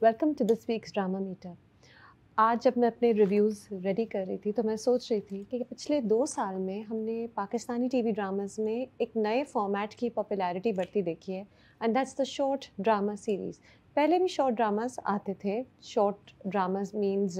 Welcome to this week's drama meter. आज जब मैं अपने रिव्यूज़ रेडी कर रही थी तो मैं सोच रही थी कि पिछले 2 साल में हमने पाकिस्तानी टीवी ड्रामास में एक नए फॉर्मेट की पॉपुलैरिटी बढ़ती देखी है, and that's the short drama series. पहले भी शॉर्ट ड्रामास आते थे। Short dramas means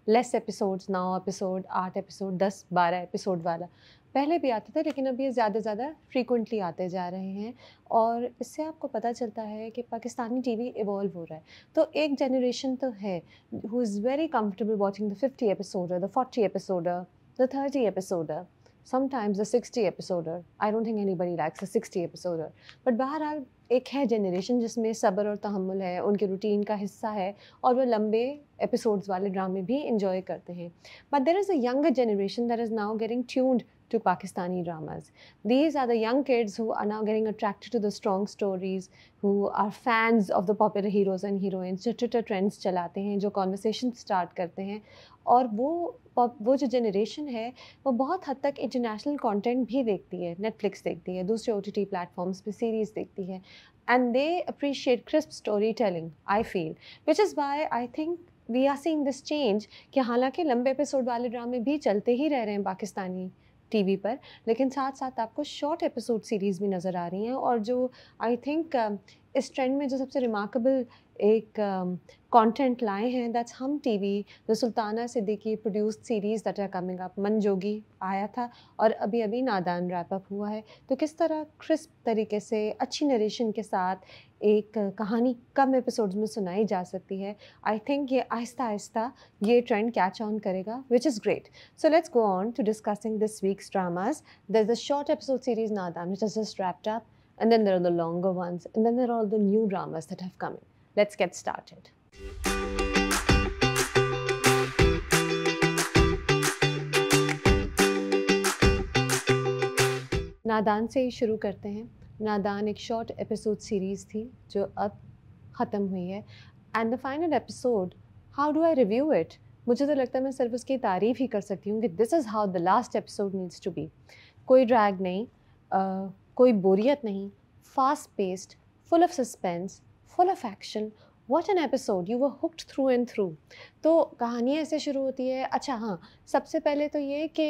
less episodes, 9 episode, 8 episode, 10-12 episode वाला पहले भी आते थे, लेकिन अब ये ज़्यादा ज़्यादा फ्रीक्वेंटली आते जा रहे हैं। और इससे आपको पता चलता है कि पाकिस्तानी टीवी इवॉल्व हो रहा है। तो एक जनरेशन तो है who is very comfortable watching the 50 episoder, the 40 episoder, the 30 episoder, sometimes the 60 episoder. I don't think anybody likes the 60 episoder. But बहरहाल एक है जनरेशन जिसमें सब्र और तहम्मुल है, उनके रूटीन का हिस्सा है और वो लंबे एपिसोड्स वाले ड्रामे भी इंजॉय करते हैं. But there is a younger generation that is now getting tuned to Pakistani dramas. These are the young kids who are now getting attracted to the strong stories, who are fans of the popular heroes and heroines, जो Twitter trends चलाते हैं, जो conversation start करते हैं। और वो जो generation है वो बहुत हद तक इंटरनेशनल कंटेंट भी देखती है, नेटफ्लिक्स देखती है, दूसरे OTT प्लेटफॉर्म्स पे सीरीज़ देखती है, and they appreciate crisp story telling, I feel, which is why I think we are seeing this change कि हालांकि लंबे एपिसोड वाले ड्रामे भी चलते ही रह रहे हैं पाकिस्तानी टीवी पर, लेकिन साथ साथ आपको शॉर्ट एपिसोड सीरीज़ भी नज़र आ रही हैं। और जो आई थिंक इस ट्रेंड में जो सबसे रिमार्केबल एक कंटेंट लाए हैं, दैट्स हम टीवी, जो Sultana Siddiqui produced series that are coming up. Mann Jogi आया था और अभी अभी नादान रैप अप हुआ है। तो किस तरह क्रिस्प तरीके से अच्छी नरेशन के साथ एक कहानी कम एपिसोड्स में सुनाई जा सकती है। आई थिंक ये आहिस्ता आहिस्ता ये ट्रेंड कैच ऑन करेगा, which is great. So let's go on to discussing this week's dramas. There's a short episode series Nadan, which has just wrapped up, and then there are the longer ones, and then there are all the new dramas that have come in. Let's get started. नादान से ही शुरू करते हैं। नादान एक short episode series थी जो अब ख़त्म हुई है, and the final episode, how do I review it? मुझे तो लगता है मैं सिर्फ उसकी तारीफ़ ही कर सकती हूँ कि this is how the last episode needs to be. कोई ड्रैग नहीं, कोई बोरियत नहीं, fast paced, full of suspense, full of action. What an episode, you were hooked through and through. तो कहानी ऐसे शुरू होती है. अच्छा हाँ, सबसे पहले तो ये कि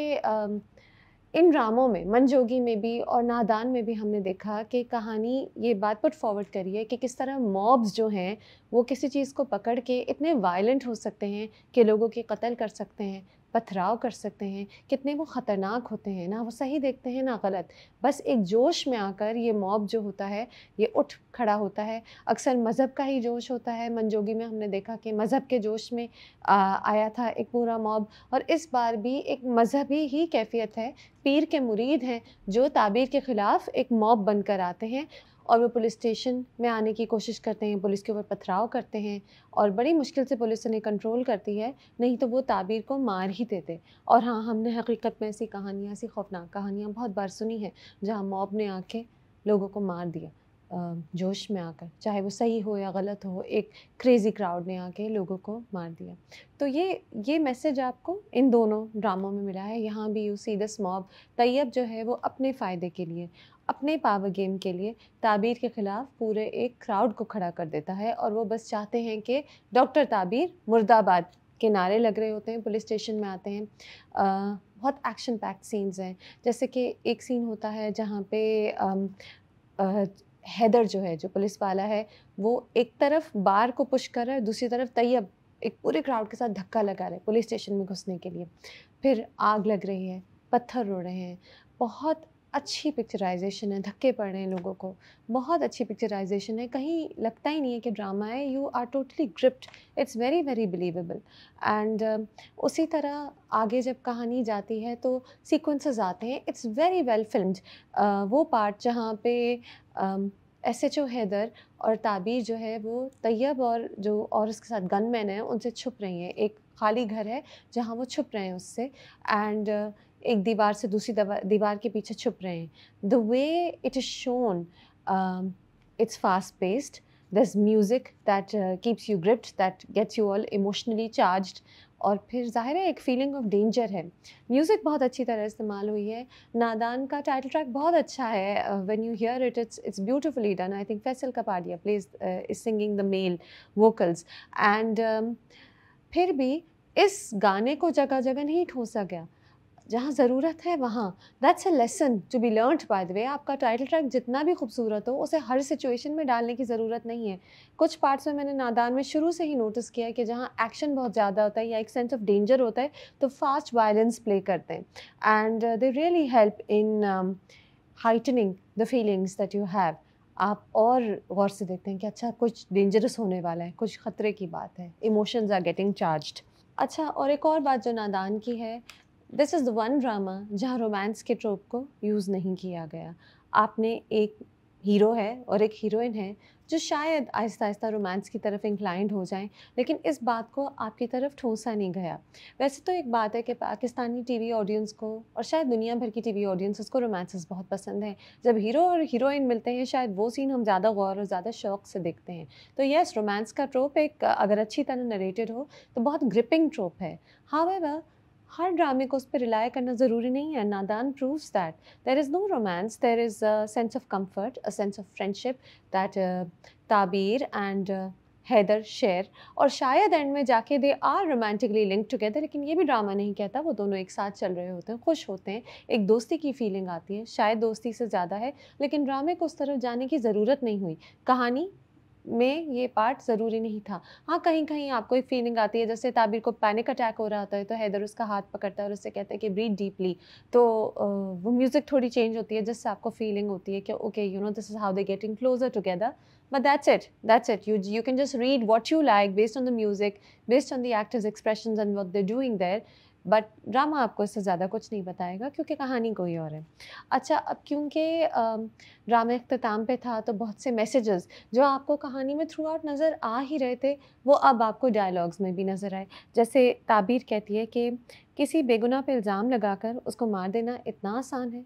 इन ड्रामों में, मनजोगी में भी और नादान में भी हमने देखा कि कहानी ये बात पुट फॉरवर्ड करी है कि किस तरह मॉब्स जो हैं वो किसी चीज़ को पकड़ के इतने वायलेंट हो सकते हैं कि लोगों की कत्ल कर सकते हैं, पथराव कर सकते हैं, कितने वो ख़तरनाक होते हैं, ना वो सही देखते हैं ना गलत. बस एक जोश में आकर ये मॉब जो होता है ये उठ खड़ा होता है. अक्सर मज़हब का ही जोश होता है. मनजोगी में हमने देखा कि मज़हब के जोश में आया था एक पूरा मॉब, और इस बार भी एक मज़हबी ही कैफियत है. पीर के मुरीद हैं जो ताबीर के ख़िलाफ़ एक मॉब बनकर आते हैं और वो पुलिस स्टेशन में आने की कोशिश करते हैं, पुलिस के ऊपर पथराव करते हैं और बड़ी मुश्किल से पुलिस उन्हें कंट्रोल करती है, नहीं तो वो ताबीर को मार ही देते. और हाँ, हमने हकीकत में ऐसी कहानियाँ, ऐसी खौफनाक कहानियाँ बहुत बार सुनी हैं जहाँ मॉब ने आके लोगों को मार दिया, जोश में आकर, चाहे वो सही हो या गलत हो, एक क्रेज़ी क्राउड ने आके लोगों को मार दिया. तो ये मैसेज आपको इन दोनों ड्रामों में मिला है. यहाँ भी you see this mob. Tayyab जो है वो अपने फ़ायदे के लिए, अपने पावर गेम के लिए ताबीर के ख़िलाफ़ पूरे एक क्राउड को खड़ा कर देता है, और वो बस चाहते हैं कि डॉक्टर ताबीर मुर्दाबाद के नारे लग रहे होते हैं. पुलिस स्टेशन में आते हैं. बहुत एक्शन पैक्ड सीन्स हैं. जैसे कि एक सीन होता है जहाँ पे हैदर जो है, जो पुलिस वाला है, वो एक तरफ बार को पुश कर रहा है, दूसरी तरफ तैयब एक पूरे क्राउड के साथ धक्का लगा रहे हैं पुलिस स्टेशन में घुसने के लिए. फिर आग लग रही है, पत्थर उड़ रहे हैं. बहुत अच्छी पिक्चराइजेशन है, धक्के पड़ रहे हैं लोगों को, बहुत अच्छी पिक्चराइजेशन है. कहीं लगता ही नहीं है कि ड्रामा है. You are totally gripped. It's very very believable. And उसी तरह आगे जब कहानी जाती है तो सीक्वेंसेस आते हैं. It's very well filmed. वो पार्ट जहाँ पे SHO हैदर और ताबीर जो है वो तैयब और जो और उसके साथ गनमैन है उनसे छुप रही हैं. एक खाली घर है जहाँ वो छुप रहे हैं उससे, एंड एक दीवार से दूसरी दीवार के पीछे छुप रहे हैं. The way it is shown, it's fast paced. There's music that keeps you gripped, that gets you all emotionally charged. और फिर ज़ाहिर है एक फीलिंग ऑफ डेंजर है। म्यूज़िक बहुत अच्छी तरह इस्तेमाल हुई है। नादान का टाइटल ट्रैक बहुत अच्छा है। When you hear it, it's beautifully done. I think Faisal Kapadia is singing the male vocals and फिर भी इस गाने को जगह जगह नहीं ठोसा गया। जहाँ ज़रूरत है वहाँ, that's a lesson to be learned by the way. आपका टाइटल ट्रैक जितना भी खूबसूरत हो, उसे हर सिचुएशन में डालने की ज़रूरत नहीं है। कुछ पार्ट्स में मैंने नादान में शुरू से ही नोटिस किया है कि जहाँ एक्शन बहुत ज़्यादा होता है या एक सेंस ऑफ डेंजर होता है, तो फास्ट वायलेंस प्ले करते हैं and they really help in heightening the feelings that you have. आप और गौर से देखते हैं कि अच्छा कुछ डेंजरस होने वाला है, कुछ ख़तरे की बात है, इमोशंस आर गेटिंग चार्ज्ड। अच्छा, और एक और बात जो नादान की है, this is the one drama जहाँ रोमांस के ट्रोप को यूज़ नहीं किया गया। आपने एक हीरो है और एक हीरोइन है जो शायद आहिस्ता-आहिस्ता रोमांस की तरफ इंक्लाइंड हो जाएँ, लेकिन इस बात को आपकी तरफ ठोसा नहीं गया। वैसे तो एक बात है कि पाकिस्तानी टीवी ऑडियंस को और शायद दुनिया भर की टीवी ऑडियंसेस को रोमांसेस बहुत पसंद हैं। जब हीरो और हीरोइन मिलते हैं, शायद वो सीन हम ज़्यादा गौर और ज़्यादा शौक से देखते हैं। तो येस, रोमांस का ट्रोप एक अगर अच्छी तरह नरेटेड हो, तो बहुत ग्रिपिंग ट्रोप है। हाउएवर, हर ड्रामे को उस पे रिलाय करना ज़रूरी नहीं है। Nadaan proves that there is no romance, there is a sense of comfort, a sense of friendship that Tabeer and Haider share, और शायद एंड में जाके they are romantically linked together, लेकिन ये भी ड्रामा नहीं कहता। वो दोनों एक साथ चल रहे होते हैं, खुश होते हैं, एक दोस्ती की फीलिंग आती है, शायद दोस्ती से ज़्यादा है, लेकिन ड्रामे को उस तरफ जाने की ज़रूरत नहीं हुई। कहानी में ये पार्ट ज़रूरी नहीं था। हाँ, कहीं-कहीं आपको एक फ़ीलिंग आती है, जैसे ताबिर को पैनिक अटैक हो रहा होता है, तो हैदर उसका हाथ पकड़ता है और उससे कहता है कि ब्रीथ डीपली। तो वो म्यूज़िक थोड़ी चेंज होती है, जिससे आपको फ़ीलिंग होती है कि okay, you know, this is how they getting closer together. But that's it. You can just read what you like based on the music, based on the actors' expressions and what they're doing there. But drama आपको इससे ज़्यादा कुछ नहीं बताएगा, क्योंकि कहानी कोई और है। अच्छा, अब क्योंकि ड्रामा इख्तिताम पे था, तो बहुत से मैसेजेस जो आपको कहानी में थ्रू आउट नज़र आ ही रहे थे, वो अब आपको डायलॉग्स में भी नज़र आए। जैसे ताबीर कहती है कि किसी बेगुनाह पे इल्ज़ाम लगाकर उसको मार देना इतना आसान है।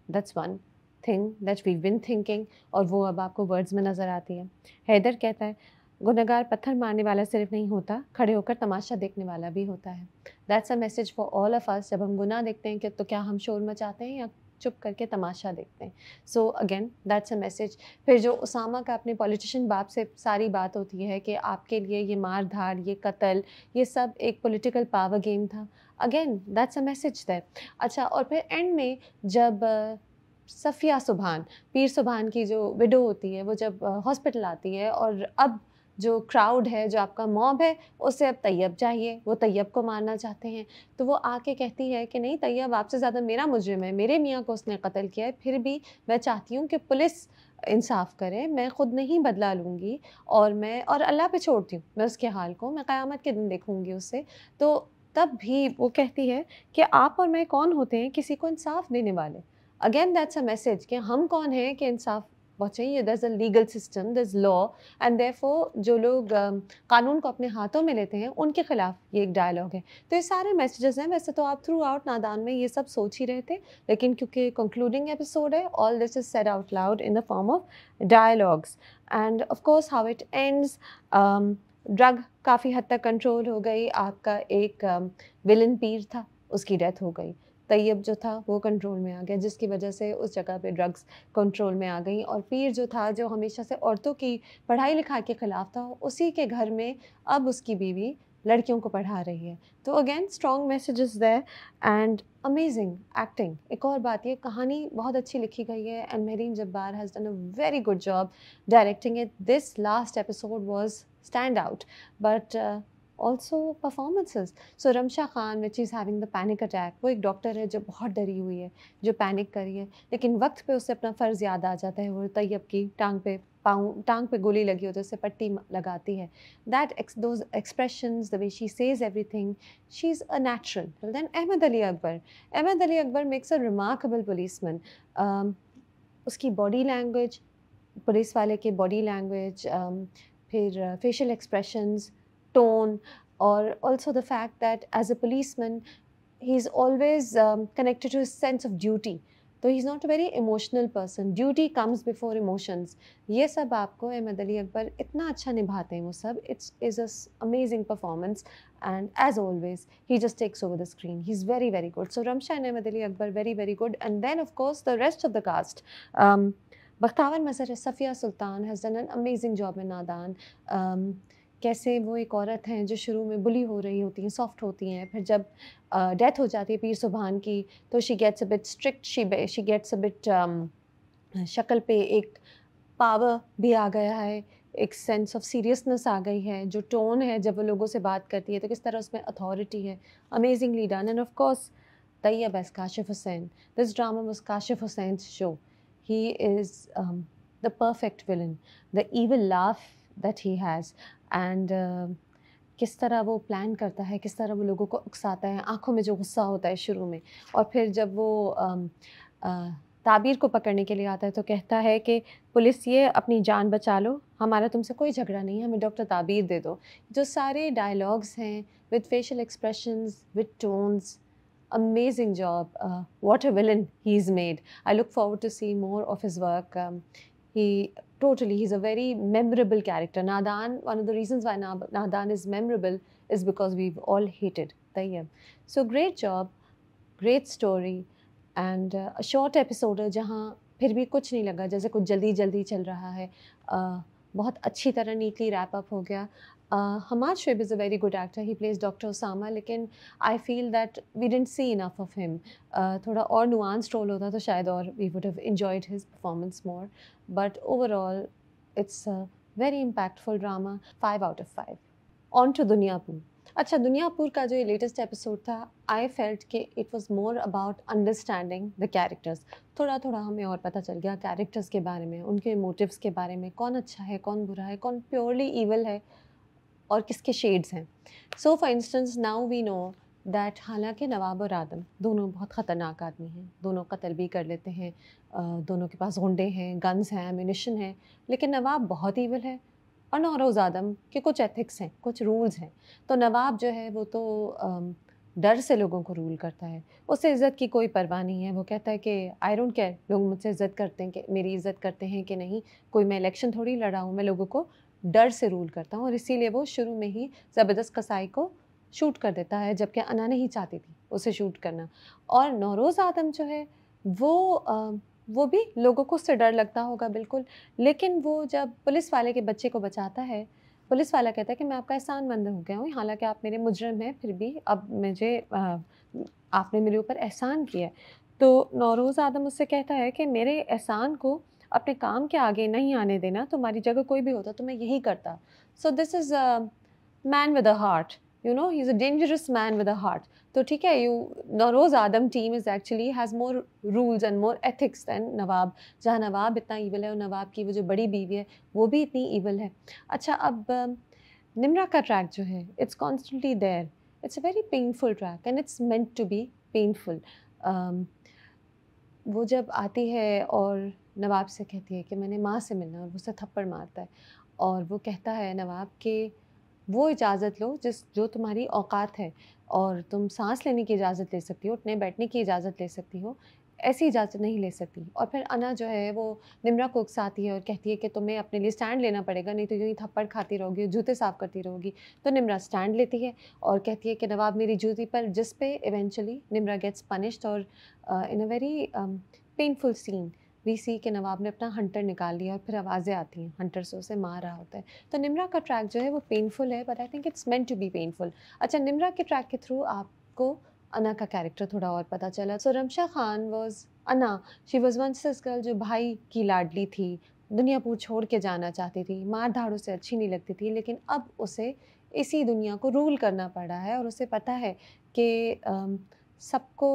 That's one thing that we been thinking, और वो अब आपको वर्ड्स में नज़र आती है। हैदर कहता है गुनहगार पत्थर मारने वाला सिर्फ नहीं होता, खड़े होकर तमाशा देखने वाला भी होता है। That's a message for all of us. जब हम गुनाह देखते हैं कि तो क्या हम शोर मचाते हैं या चुप करके तमाशा देखते हैं। So again that's a message. फिर जो उसामा का अपने पॉलिटिशियन बाप से सारी बात होती है कि आपके लिए ये मार धाड़, ये कत्ल, ये सब एक पॉलिटिकल पावर गेम था। Again that's a message that. अच्छा, और फिर एंड में जब सफ़िया सुभान, पीर सुभान की जो विडो होती है, वो जब हॉस्पिटल आती है, और अब जो क्राउड है, जो आपका मॉब है, उसे अब तैयब चाहिए, वो तैयब को मारना चाहते हैं। तो वो आके कहती है कि नहीं, तैयब आपसे ज़्यादा मेरा मुजरिम है, मेरे मियाँ को उसने कत्ल किया है, फिर भी मैं चाहती हूँ कि पुलिस इंसाफ़ करे, मैं खुद नहीं बदला लूँगी, और अल्लाह पे छोड़ती हूँ मैं उसके हाल को, मैं क़यामत के दिन देखूँगी उसे। तो तब भी वो कहती है कि आप और मैं कौन होते हैं किसी को इंसाफ़ देने वाले। अगेन दैट्स अ मैसेज कि हम कौन हैं कि इंसाफ़ पहुँचे। There is a legal system, there is law, and therefore जो लोग कानून को अपने हाथों में लेते हैं, उनके खिलाफ ये एक डायलॉग है। तो ये सारे मैसेजेस हैं। वैसे तो आप थ्रू आउट नादान में ये सब सोच ही रहे थे, लेकिन क्योंकि कंक्लूडिंग एपिसोड है, all this is said out loud in the form of dialogues. And of course how it ends, drug काफ़ी हद तक कंट्रोल हो गई। आपका एक विलन पीर था, उसकी डेथ हो गई। तैयब जो था वो कंट्रोल में आ गया, जिसकी वजह से उस जगह पे ड्रग्स कंट्रोल में आ गई, और पीर जो था, जो हमेशा से औरतों की पढ़ाई लिखाई के ख़िलाफ़ था, उसी के घर में अब उसकी बीवी लड़कियों को पढ़ा रही है। तो again strong messages there and amazing acting. एक और बात, ये कहानी बहुत अच्छी लिखी गई है and Mehreen Jabbar has done a very good job directing it. This last episode was stand out, but also performances. So Ramsha Khan, which is having the panic attack, वो एक डॉक्टर है जो बहुत डरी हुई है, जो पैनिक कर रही है, लेकिन वक्त पे उसे अपना फ़र्ज़ याद आ जाता है। वो तैयब की टांग पे गोली लगी होती है, उसे पट्टी लगाती है। Those expressions, the way she says everything, she's a natural. Well, then Ahmed Ali Akbar, makes a remarkable policeman. उसकी बॉडी लैंग्वेज, पुलिस वाले के बॉडी लैंग्वेज, फिर facial expressions, tone, or also the fact that as a policeman, he's always connected to his sense of duty. तो he is not a very emotional person, duty comes before emotions. ये सब आपको अहमद अली अकबर इतना अच्छा निभाते हैं वो सब, it's is a amazing performance and as always he just takes over the screen, he is very very good. So Ramsha and Ahmed Ali Akbar very very good, and then of course the rest of the cast, Bakhtawar Mazhar, Safia Sultan has done an amazing job in Nadaan. कैसे वो एक औरत हैं जो शुरू में बुली हो रही होती हैं, सॉफ्ट होती हैं, फिर जब डेथ हो जाती है पीर सुबहान की तो she gets a bit strict, she gets a bit, शक्ल पे एक पावर भी आ गया है, एक सेंस ऑफ सीरियसनेस आ गई है, जो टोन है जब वो लोगों से बात करती है तो किस तरह उसमें अथॉरिटी है, amazingly done. And of course Tayyab as Kashif Hussain, this drama was Kashif Hussain show, he is the perfect villain, the evil laugh that he has, and किस तरह वो प्लान करता है, किस तरह वो लोगों को उकसाता है, आँखों में जो गुस्सा होता है शुरू में, और फिर जब वो ताबीर को पकड़ने के लिए आता है तो कहता है कि पुलिस ये अपनी जान बचा लो, हमारा तुमसे कोई झगड़ा नहीं है, हमें डॉक्टर ताबीर दे दो। जो सारे डायलॉग्स हैं with facial expressions, with tones, amazing job. What a villain he's made. I look forward to see more of his work. He's a very memorable character. Nadan, one of the reasons why Nadan is memorable is because we've all hated Tayyab. So great job, great story, and a short episode है जहाँ फिर भी कुछ नहीं लगा जैसे कुछ जल्दी जल्दी चल रहा है, बहुत अच्छी तरह नीटली रैप अप हो गया। Hamad Shoaib is a very good actor. He plays Dr. Osama, लेकिन I feel that we didn't see enough of him. थोड़ा और nuanced role होता तो शायद और we would have enjoyed his performance more. But overall, it's a very impactful drama. 5 out of 5. On to Duniyapur. अच्छा, दुनियापुर का जो ये लेटेस्ट एपिसोड था, आई फेल्ट कि it was more about understanding the characters. थोड़ा थोड़ा हमें और पता चल गया कैरेक्टर्स के बारे में, उनके मोटिव्स के बारे में, कौन अच्छा है, कौन बुरा है, कौन प्योरली ईविल है और किसके शेड्स हैं। So for instance now we know that हालांकि नवाब और आदम दोनों बहुत ख़तरनाक आदमी हैं, दोनों कत्ल भी कर लेते हैं, दोनों के पास गुंडे हैं, गन्स हैं, एमिनिशन है, लेकिन नवाब बहुत ईविल है और नौरोज़ आदम के कुछ एथिक्स हैं, कुछ रूल्स हैं। तो नवाब जो है वो तो डर से लोगों को रूल करता है, उसे इज़्ज़त की कोई परवाह नहीं है। वो कहता है कि आई डोंट केयर लोग मुझसे इज़्ज़त करते हैं कि मेरी इज़्ज़त करते हैं कि नहीं, कोई मैं इलेक्शन थोड़ी लड़ा हूँ, मैं लोगों को डर से रूल करता हूँ। और इसीलिए वो शुरू में ही ज़बरदस्त कसाई को शूट कर देता है, जबकि अना नहीं चाहती थी उसे शूट करना। और नौरोज़ आदम जो है वो भी लोगों को उससे डर लगता होगा बिल्कुल, लेकिन वो जब पुलिस वाले के बच्चे को बचाता है, पुलिस वाला कहता है कि मैं आपका एहसानमंद हो गया हूँ, हालांकि आप मेरे मुजरिम हैं, फिर भी अब मुझे आपने मेरे ऊपर एहसान किया है। तो नौरोज़ आदम उससे कहता है कि मेरे एहसान को अपने काम के आगे नहीं आने देना, तुम्हारी जगह कोई भी होता तो मैं यही करता। So this is a man with a heart, you know, he is a dangerous man with a heart. तो ठीक है, Nauroz Adam team is actually has more rules and more ethics than Nawab. जहाँ नवाब इतना ईविल है और नवाब की वो जो बड़ी बीवी है वो भी इतनी ईविल है। अच्छा, अब निम्रा का ट्रैक जो है, it's constantly there, it's a very painful track and it's meant to be painful. वो जब आती है और नवाब से कहती है कि मैंने माँ से मिलना, और वो उसे थप्पड़ मारता है और वो कहता है नवाब कि वो इजाज़त लो जो तुम्हारी औकात है, और तुम सांस लेने की इजाज़त ले सकती हो, उठने बैठने की इजाज़त ले सकती हो, ऐसी इजाज़त नहीं ले सकती। और फिर अना जो है वो निम्रा को उकसाती है और कहती है कि तुम्हें अपने लिए स्टैंड लेना पड़ेगा, नहीं तो यूँ ही थप्पड़ खाती रहोगी, जूते साफ़ करती रहोगी। तो निम्रा स्टैंड लेती है और कहती है कि नवाब मेरी जूती पर, जिस पे इवेंचुअली निम्रा गेट्स पनिश्ड। और in a very painful scene we see के नवाब ने अपना हंटर निकाल लिया और फिर आवाज़ें आती हैं, हंटर से उसे मार रहा होता है। तो निम्रा का ट्रैक जो है वो पेनफुल है, but I think it's meant to be painful. अच्छा, निम्रा के ट्रैक के थ्रू आपको अना का कैरेक्टर थोड़ा और पता चला। So Ramsha Khan was Ana, she was once this girl जो भाई की लाडली थी, दुनियापुर छोड़ के जाना चाहती थी, मार धाड़ उसे अच्छी नहीं लगती थी, लेकिन अब उसे इसी दुनिया को रूल करना पड़ा है और उसे पता है कि सबको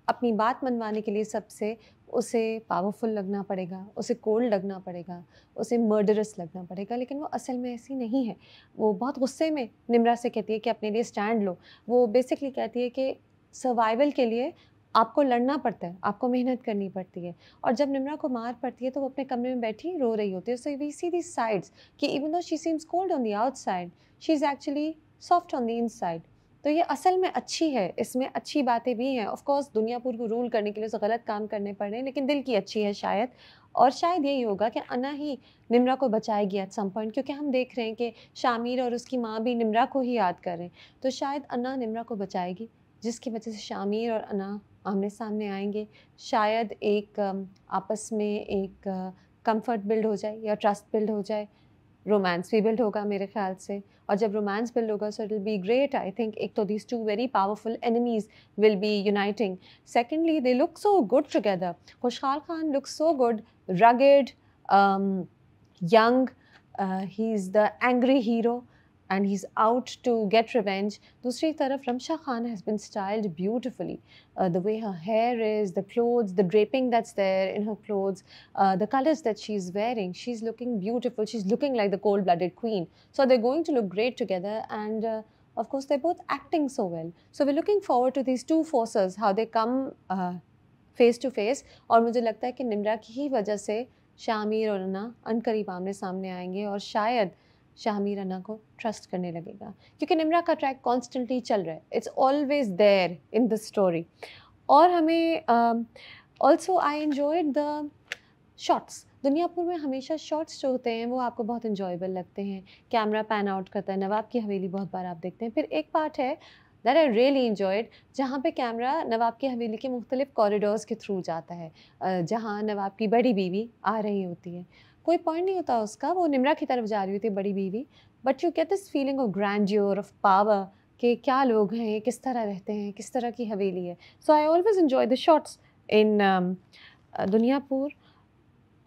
अपनी बात मनवाने के लिए सबसे उसे पावरफुल लगना पड़ेगा, उसे कोल्ड लगना पड़ेगा, उसे मर्डरस लगना पड़ेगा, लेकिन वो असल में ऐसी नहीं है। वो बहुत गुस्से में निम्रा से कहती है कि अपने लिए स्टैंड लो। वो बेसिकली कहती है कि सर्वाइवल के लिए आपको लड़ना पड़ता है, आपको मेहनत करनी पड़ती है। और जब निम्रा को मार पड़ती है तो वो अपने कमरे में बैठी रो रही होती है। So we see these sides कि even though she seems cold on the outside, she is actually soft on the inside. तो ये असल में अच्छी है, इसमें अच्छी बातें भी हैं। ऑफ़ कोर्स दुनियापुर को रूल करने के लिए उसे गलत काम करने पड़ रहे हैं, लेकिन दिल की अच्छी है शायद। और शायद यही होगा कि अना ही निम्रा को बचाएगी एट सम पॉइंट, क्योंकि हम देख रहे हैं कि शामिर और उसकी माँ भी निम्रा को ही याद कर रहे हैं। तो शायद अना निम्रा को बचाएगी, जिसकी वजह से शामिर और अना आमने-सामने आएँगे। शायद एक आपस में एक कम्फ़र्ट बिल्ड हो जाए या ट्रस्ट बिल्ड हो जाए। रोमांस भी बिल्ड होगा मेरे ख़्याल से, और जब रोमांस बिल्ड होगा so it will be great I think. एक तो these two very powerful enemies will be uniting. Secondly they look so good together. Khushhal Khan looks so good, rugged, young, he's the angry hero and he's out to get revenge. दूसरी तरफ Ramsha Khan has been styled beautifully. The way her hair is, the clothes, the draping that's there in her clothes, the colors that she's wearing, she's looking beautiful. She's looking like the cold-blooded queen. So they're going to look great together, and of course they're both acting so well. So we're looking forward to these two forces, how they come face to face. और मुझे लगता है कि निम्रा की ही वजह से शामिर और अना अनकरीब आमने सामने आएंगे, और शायद शामिर अना को ट्रस्ट करने लगेगा, क्योंकि निम्रा का ट्रैक कॉन्स्टेंटली चल रहा है, it's always there in the story. और हमें also I enjoyed the shots. Duniyapur में हमेशा शॉट्स जो होते हैं वो आपको बहुत इन्जॉयबल लगते हैं। कैमरा पैन आउट करता है, नवाब की हवेली बहुत बार आप देखते हैं। फिर एक पार्ट है दैट आई रियली एन्जॉयड, जहाँ पे कैमरा नवाब की हवेली के मुख्तलिफ कॉरिडोर्स के थ्रू जाता है, जहाँ नवाब की बड़ी बीवी आ रही होती है। कोई पॉइंट नहीं होता उसका, वो निम्रा की तरफ जा रही होती है बड़ी बीवी, but you get this feeling of grandeur, of power, कि क्या लोग हैं, किस तरह रहते हैं, किस तरह की हवेली है। So I always enjoy the shots in Duniyapur.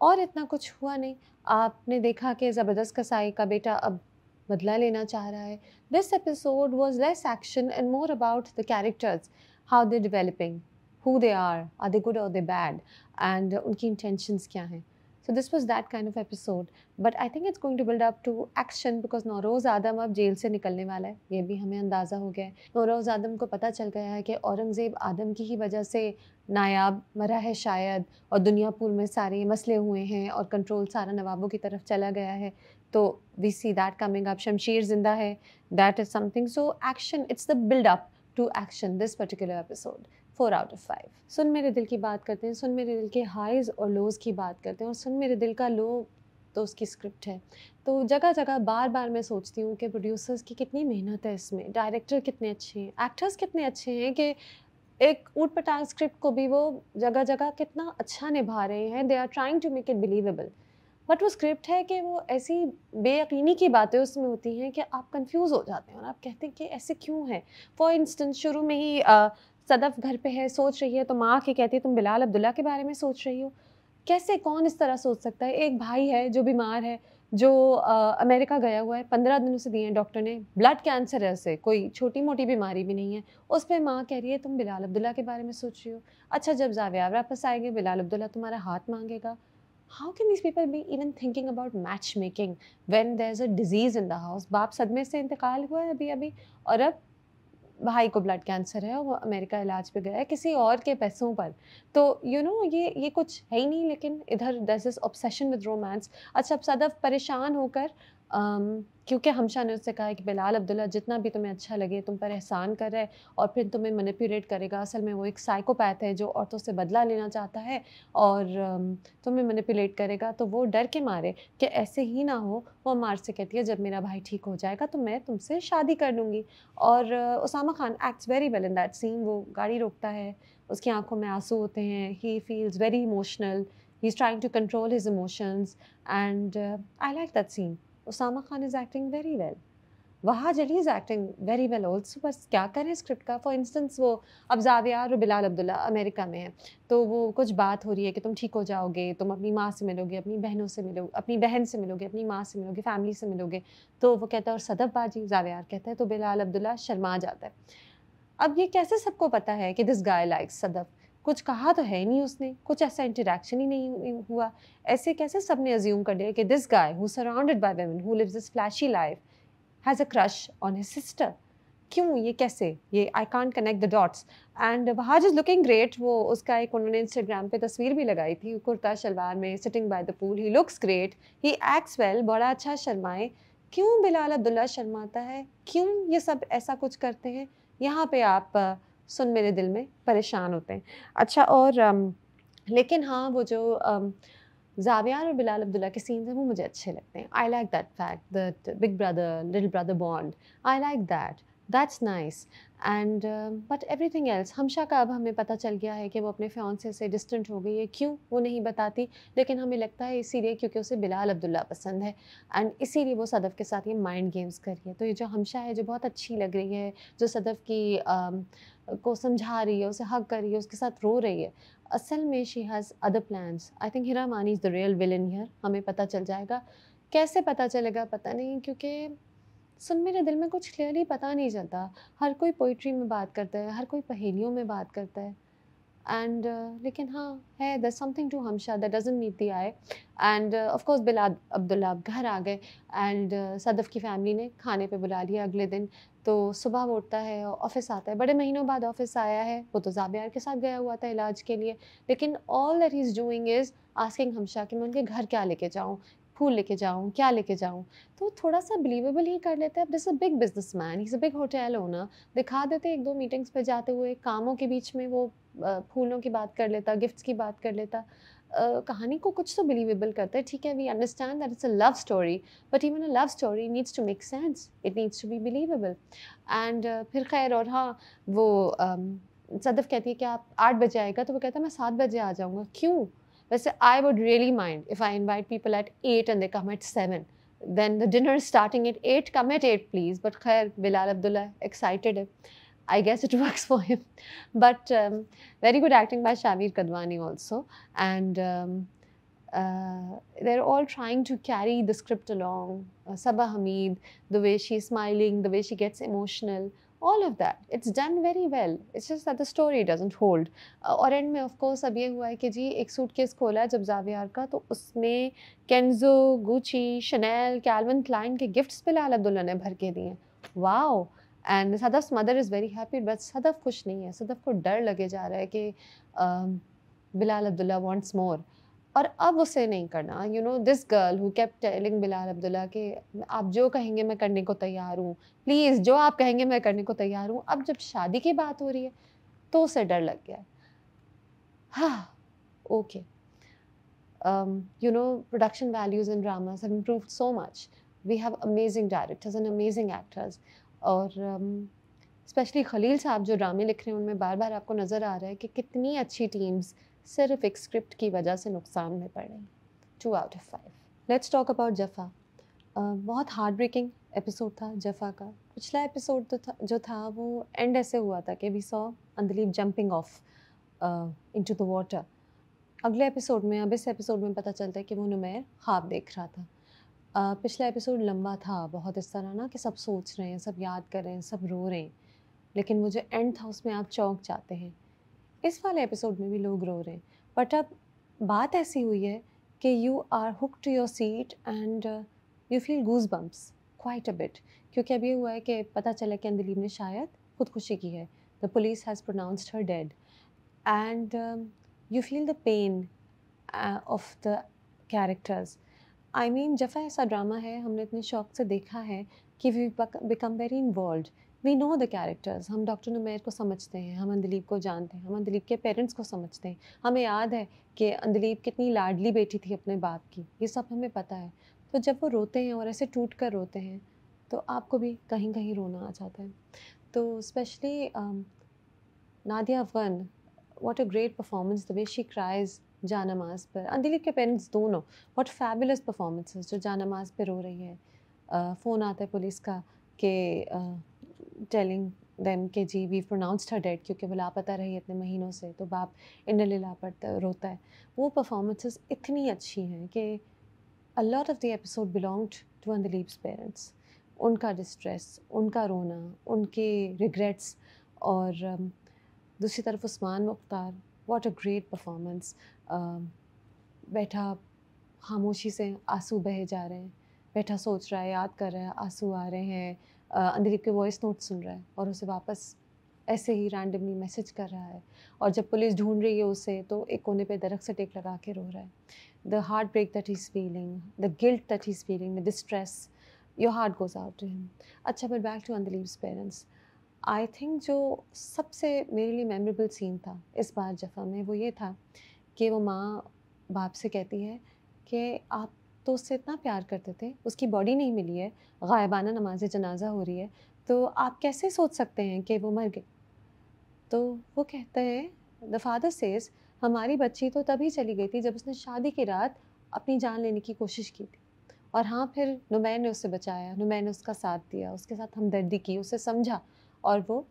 और इतना कुछ हुआ नहीं। आपने देखा कि ज़बरदस्त कसाई का बेटा अब बदला लेना चाह रहा है। This episode was less action and more about the characters, how they developing, who they are they good or they bad, and उनकी इंटेंशंस क्या हैं। So this was that kind of episode, but I think it's going to build up to action, because Nauroz Adam अब जेल से निकलने वाला है, ये भी हमें अंदाज़ा हो गया है। नौरोज़ आदम को पता चल गया है कि औरंगज़ेब आदम की ही वजह से नायाब मरा है शायद, और दुनियापुर में सारे मसले हुए हैं और कंट्रोल सारा नवाबों की तरफ चला गया है। तो we see that coming up. Shamsheer जिंदा है, that is something. So action, it's the build up to action this particular episode. 4 out of 5। Sun Mere Dil की बात करते हैं, सुन मेरे दिल के हाइज और लोज की बात करते हैं, और सुन मेरे दिल का लो तो उसकी स्क्रिप्ट है। तो जगह जगह बार बार मैं सोचती हूँ कि प्रोड्यूसर्स की कितनी मेहनत है इसमें, डायरेक्टर कितने अच्छे हैं, एक्टर्स कितने अच्छे हैं, कि एक ऊट पटांग स्क्रिप्ट को भी वो जगह जगह कितना अच्छा निभा रहे हैं। They are trying to make it believable, but वो स्क्रिप्ट है कि वो ऐसी बेयकीनी की बातें उसमें होती हैं कि आप कंफ्यूज हो जाते हैं और आप कहते हैं कि ऐसे क्यों है। फॉर इंस्टेंस शुरू में ही सदफ घर पे है, सोच रही है, तो माँ के कहती है तुम बिलाल अब्दुल्ला के बारे में सोच रही हो। कैसे, कौन इस तरह सोच सकता है। एक भाई है जो बीमार है, जो अमेरिका गया हुआ है, 15 दिन उसे दिए हैं डॉक्टर ने, ब्लड कैंसर है उसे, कोई छोटी मोटी बीमारी भी नहीं है। उस पर माँ कह रही है तुम बिलाल अब्दुल्ला के बारे में सोच रही हो। अच्छा, जब जावियार वापस आएंगे बिलाल अब्दुल्ला तुम्हारा हाथ मांगेगा। How can these people be even thinking about match making when there is a disease in the house. बाप सदमे से इंतकाल हुआ है अभी अभी, और अब भाई को ब्लड कैंसर है और वो अमेरिका इलाज पे गया है किसी और के पैसों पर। तो ये कुछ है ही नहीं, लेकिन इधर there's this obsession with romance। अच्छा, अब सदफ परेशान होकर क्योंकि हमशा ने उससे कहा है कि बिलाल अब्दुल्ला जितना भी तुम्हें अच्छा लगे तुम पर एहसान कर रहा है और फिर तुम्हें मैनिपुलेट करेगा। असल में वो एक साइकोपैथ है जो औरतों से बदला लेना चाहता है और तुम्हें मैनिपुलेट करेगा। तो वो डर के मारे कि ऐसे ही ना हो, वो अम्मार से कहती है जब मेरा भाई ठीक हो जाएगा तो मैं तुमसे शादी कर लूँगी। और Usama Khan acts very well in that scene. वो गाड़ी रोकता है, उसकी आंखों में आंसू होते हैं, he feels very emotional, he is trying to control his emotions, and I like that scene. Usama Khan is acting very well, Wahaj Ali is acting very well also. बस क्या करें स्क्रिप्ट का। फॉर इंस्टेंस वो अब जावियार और बिलाल अब्दुल्ला अमेरिका में है, तो वो कुछ बात हो रही है कि तुम ठीक हो जाओगे, तुम अपनी माँ से मिलोगे, अपनी बहनों से मिलोगे, अपनी बहन से मिलोगे, अपनी माँ से मिलोगे, फैमिली से मिलोगे। तो वो कहता है और सदफ बाजी, जावियार कहता है, तो बिलाल अब्दुल्ला शर्मा जाता है। अब ये कैसे सबको पता है कि दिस गाय लाइक्स सदफ? कुछ कहा तो है ही नहीं उसने, कुछ ऐसा इंटरेक्शन ही नहीं हुआ। ऐसे कैसे सबने अज्यूम कर लिया कि this guy who surrounded by women, who lives this flashy life, has a crush on his sister? क्यों, ये कैसे? ये I can't connect the dots. And Wahaj is looking great. वो उसका एक उन्होंने इंस्टाग्राम पे तस्वीर भी लगाई थी कुर्ता शलवार में, sitting by the pool. He looks great, he acts well, बड़ा अच्छा शर्माए। क्यों बिलाल अब्दुल्ला शर्माता है? क्यों ये सब ऐसा कुछ करते हैं? यहाँ पे आप सुन मेरे दिल में परेशान होते हैं। अच्छा और लेकिन हाँ, वो जो ज़ावियार और बिलाल अब्दुल्ला के सीन्स हैं वो मुझे अच्छे लगते हैं। I like that fact that big brother, little brother bond, I like that, that's nice and but everything else Hamsha का अब हमें पता चल गया है कि वो अपने फियांसे से डिस्टेंट हो गई है। क्यों? वो नहीं बताती, लेकिन हमें लगता है इसीलिए क्योंकि उसे बिलाल अब्दुल्ला पसंद है एंड इसीलिए वो सदफ़ के साथ ये माइंड गेम्स कर रही है। तो ये जो हमशा है जो बहुत अच्छी लग रही है, जो सदफ़ की को समझा रही है, उसे हग कर रही है, उसके साथ रो रही है, असल में she has other plans. I think Hira Mani is the real villain here. हमें पता चल जाएगा। कैसे पता चलेगा पता नहीं, क्योंकि सुन मेरे दिल में कुछ क्लियरली पता नहीं चलता। हर कोई पोएट्री में बात करता है, हर कोई पहेलियों में बात करता है एंड लेकिन हाँ, है there something to Hamsha that doesn't meet the eye and of course Bilal Abdullah अब घर आ गए एंड सदफ़ की फैमिली ने खाने पे बुला लिया अगले दिन। तो सुबह वो उठता है, ऑफ़िस आता है, बड़े महीनों बाद ऑफ़िस आया है। वो तो ज़ाबियार के साथ गया हुआ था इलाज के लिए, लेकिन all that he is doing is asking Hamsha कि मैं उनके घर क्या लेके जाऊँ? फूल लेके जाऊँ, क्या लेके जाऊँ? तो थोड़ा-सा बिलीवेबल ही कर लेते हैं। अब this is a big businessman, he is a big hotel owner. दिखा देते 1-2 मीटिंग्स पे जाते हुए, कामों के बीच में वो फूलों की बात कर लेता, गिफ्ट्स की बात कर लेता। कहानी को कुछ तो बिलीवेबल करता है। ठीक है, we understand that it's a love story, but even a love story needs to make sense, it needs to be believable and फिर खैर और हाँ, वो सदफ़ कहती है कि आप 8 बजे आएगा, तो वो कहता है मैं 7 बजे आ जाऊँगा। क्यों? वैसे I would really mind if I invite people at 8 and they come at 7, then the dinner is starting at 8, come at 8 please. But खैर बिलाल अब्दुल्ला एक्साइटेड है। I guess it works for him. But very good acting by Shavir Kadwani also. And they're all trying to carry the script along. Sabah Hamid, the way she's smiling, the way she gets emotional, all of that. It's done very well. It's just that the story doesn't hold. और and में of course अब ये हुआ है कि जी एक suitcase खोला है जब ज़ावियार का, तो उसमें Kenzo, Gucci, Chanel, Calvin Klein के गिफ्ट्स बिलाल अब्दुल्ला ने भर के दिए हैं। Wow! And Sadaf's mother is very happy, but Sadaf खुश नहीं है। सदफ़ को डर लगे जा रहा है कि बिलाल अब्दुल्ला वांट्स मोर और अब उसे नहीं करना। You know this girl who kept telling Bilal Abdullah कि आप जो कहेंगे मैं करने को तैयार हूँ, प्लीज़ जो आप कहेंगे मैं करने को तैयार हूँ। अब जब शादी की बात हो रही है तो उसे डर लग गया है। हाँ, okay. You know, production values in dramas have improved so much. We have amazing directors and amazing actors. और स्पेशली खलील साहब जो ड्रामे लिख रहे हैं उनमें बार बार आपको नज़र आ रहा है कि कितनी अच्छी टीम्स सिर्फ एक स्क्रिप्ट की वजह से नुकसान में पड़ रही। 2 out of 5। Let's talk about Jafaa. बहुत हार्ट ब्रेकिंग एपिसोड था जफ़ा का। पिछला एपिसोड जो था वो एंड ऐसे हुआ था कि we saw Andleeb jumping off into the water. अगले एपिसोड में, अब इस एपिसोड में पता चलता है कि वो नुमैर ख्वाब देख रहा था। पिछला एपिसोड लंबा था बहुत, इस तरह ना कि सब सोच रहे हैं, सब याद कर रहे हैं, सब रो रहे हैं, लेकिन वो जो एंड था उसमें आप चौंक जाते हैं। इस वाले एपिसोड में भी लोग रो रहे हैं, बट अब बात ऐसी हुई है कि you are hook to your seat and you feel goose bumps quite a bit, क्योंकि अब ये हुआ है कि पता चला कि अंदलीब ने शायद खुदकुशी की है। The police has pronounced her dead and you feel the pain of the characters. I mean, जफ़ा ऐसा ड्रामा है, हमने इतने शौक से देखा है कि we become very involved. We know the characters, हम डॉक्टर नुमैर को समझते हैं, हम अंदलीब को जानते हैं, हम अंदलीब के पेरेंट्स को समझते हैं। हमें याद है कि अंदलीब कितनी लाडली बेटी थी अपने बाप की, ये सब हमें पता है। तो जब वो रोते हैं और ऐसे टूट कर रोते हैं, तो आपको भी कहीं कहीं रोना आ जाता है। तो specially Nadia Afgan, what a great performance, the way she cries जानमाज़ पर। अंदलीब के पेरेंट्स दोनों, व्हाट फैबुलस परफॉर्मेंसेस, जो जानमाज़ पे रो रही है। फ़ोन आता है पुलिस का कि टेलिंग देम कि जी वी प्रोनाउंस्ड हर डेड, क्योंकि वो लापता रही इतने महीनों से, तो बाप इन्ना लिला पड़ता रोता है। वो परफॉर्मेंसेस इतनी अच्छी हैं कि a lot of the episode belonged to Andleeb's parents. उनका डिस्ट्रेस, उनका रोना, उनके रिग्रेट्स और दूसरी तरफ Usman Mukhtar, what a great performance. बैठा खामोशी से आंसू बहे जा रहे हैं, बैठा सोच रहा है, याद कर रहा है, आंसू आ रहे हैं, अंदलीब के वॉइस नोट सुन रहा है और उसे वापस ऐसे ही रैंडमली मैसेज कर रहा है। और जब पुलिस ढूंढ रही है उसे, तो एक कोने पे दरख्त से टेक लगा के रो रहा है। The heart break that he is feeling, the guilt that he is feeling, the distress, your heart goes out to him. अच्छा, but back to Andleeb's parents. I think जो सबसे मेरे लिए मेमोरेबल सीन था इस बार जफ़ा में, वो ये था कि वो माँ बाप से कहती है कि आप तो उससे इतना प्यार करते थे, उसकी बॉडी नहीं मिली है, गायबाना नमाज़ जनाज़ा हो रही है, तो आप कैसे सोच सकते हैं कि वो मर गई? तो वो कहते हैं, द फादर सेज़, हमारी बच्ची तो तभी चली गई थी जब उसने शादी की रात अपनी जान लेने की कोशिश की थी। और हाँ, फिर नुमैर ने उसे बचाया, नुमैर ने उसका साथ दिया, उसके साथ हमदर्दी की, उसे समझा, और वो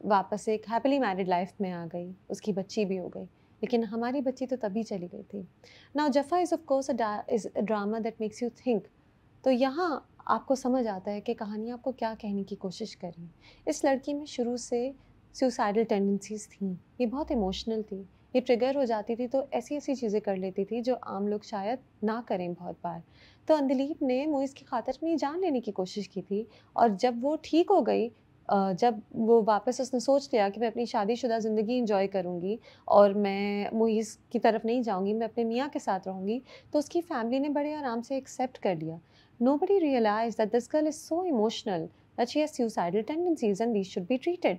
वापस एक हैपीली मैरिड लाइफ में आ गई, उसकी बच्ची भी हो गई। लेकिन हमारी बच्ची तो तभी चली गई थी। Now Jafaa is of course a drama that makes you think. तो यहाँ आपको समझ आता है कि कहानी आपको क्या कहने की कोशिश कर रही है। इस लड़की में शुरू से सुसाइडल टेंडेंसीज़ थीं, ये बहुत इमोशनल थी, ये ट्रिगर हो जाती थी तो ऐसी-ऐसी चीज़ें कर लेती थी जो आम लोग शायद ना करें बहुत बार। तो अंदलीब ने मुइज़ की खातिर अपनी जान लेने की कोशिश की थी, और जब वो ठीक हो गई, जब वो वापस उसने सोच लिया कि मैं अपनी शादीशुदा ज़िंदगी एन्जॉय करूँगी और मैं मुइज़ की तरफ नहीं जाऊँगी, मैं अपने मियाँ के साथ रहूँगी, तो उसकी फैमिली ने बड़े आराम से एक्सेप्ट कर लिया। Nobody realized that this girl is so emotional that she has suicidal tendencies and these should be treated.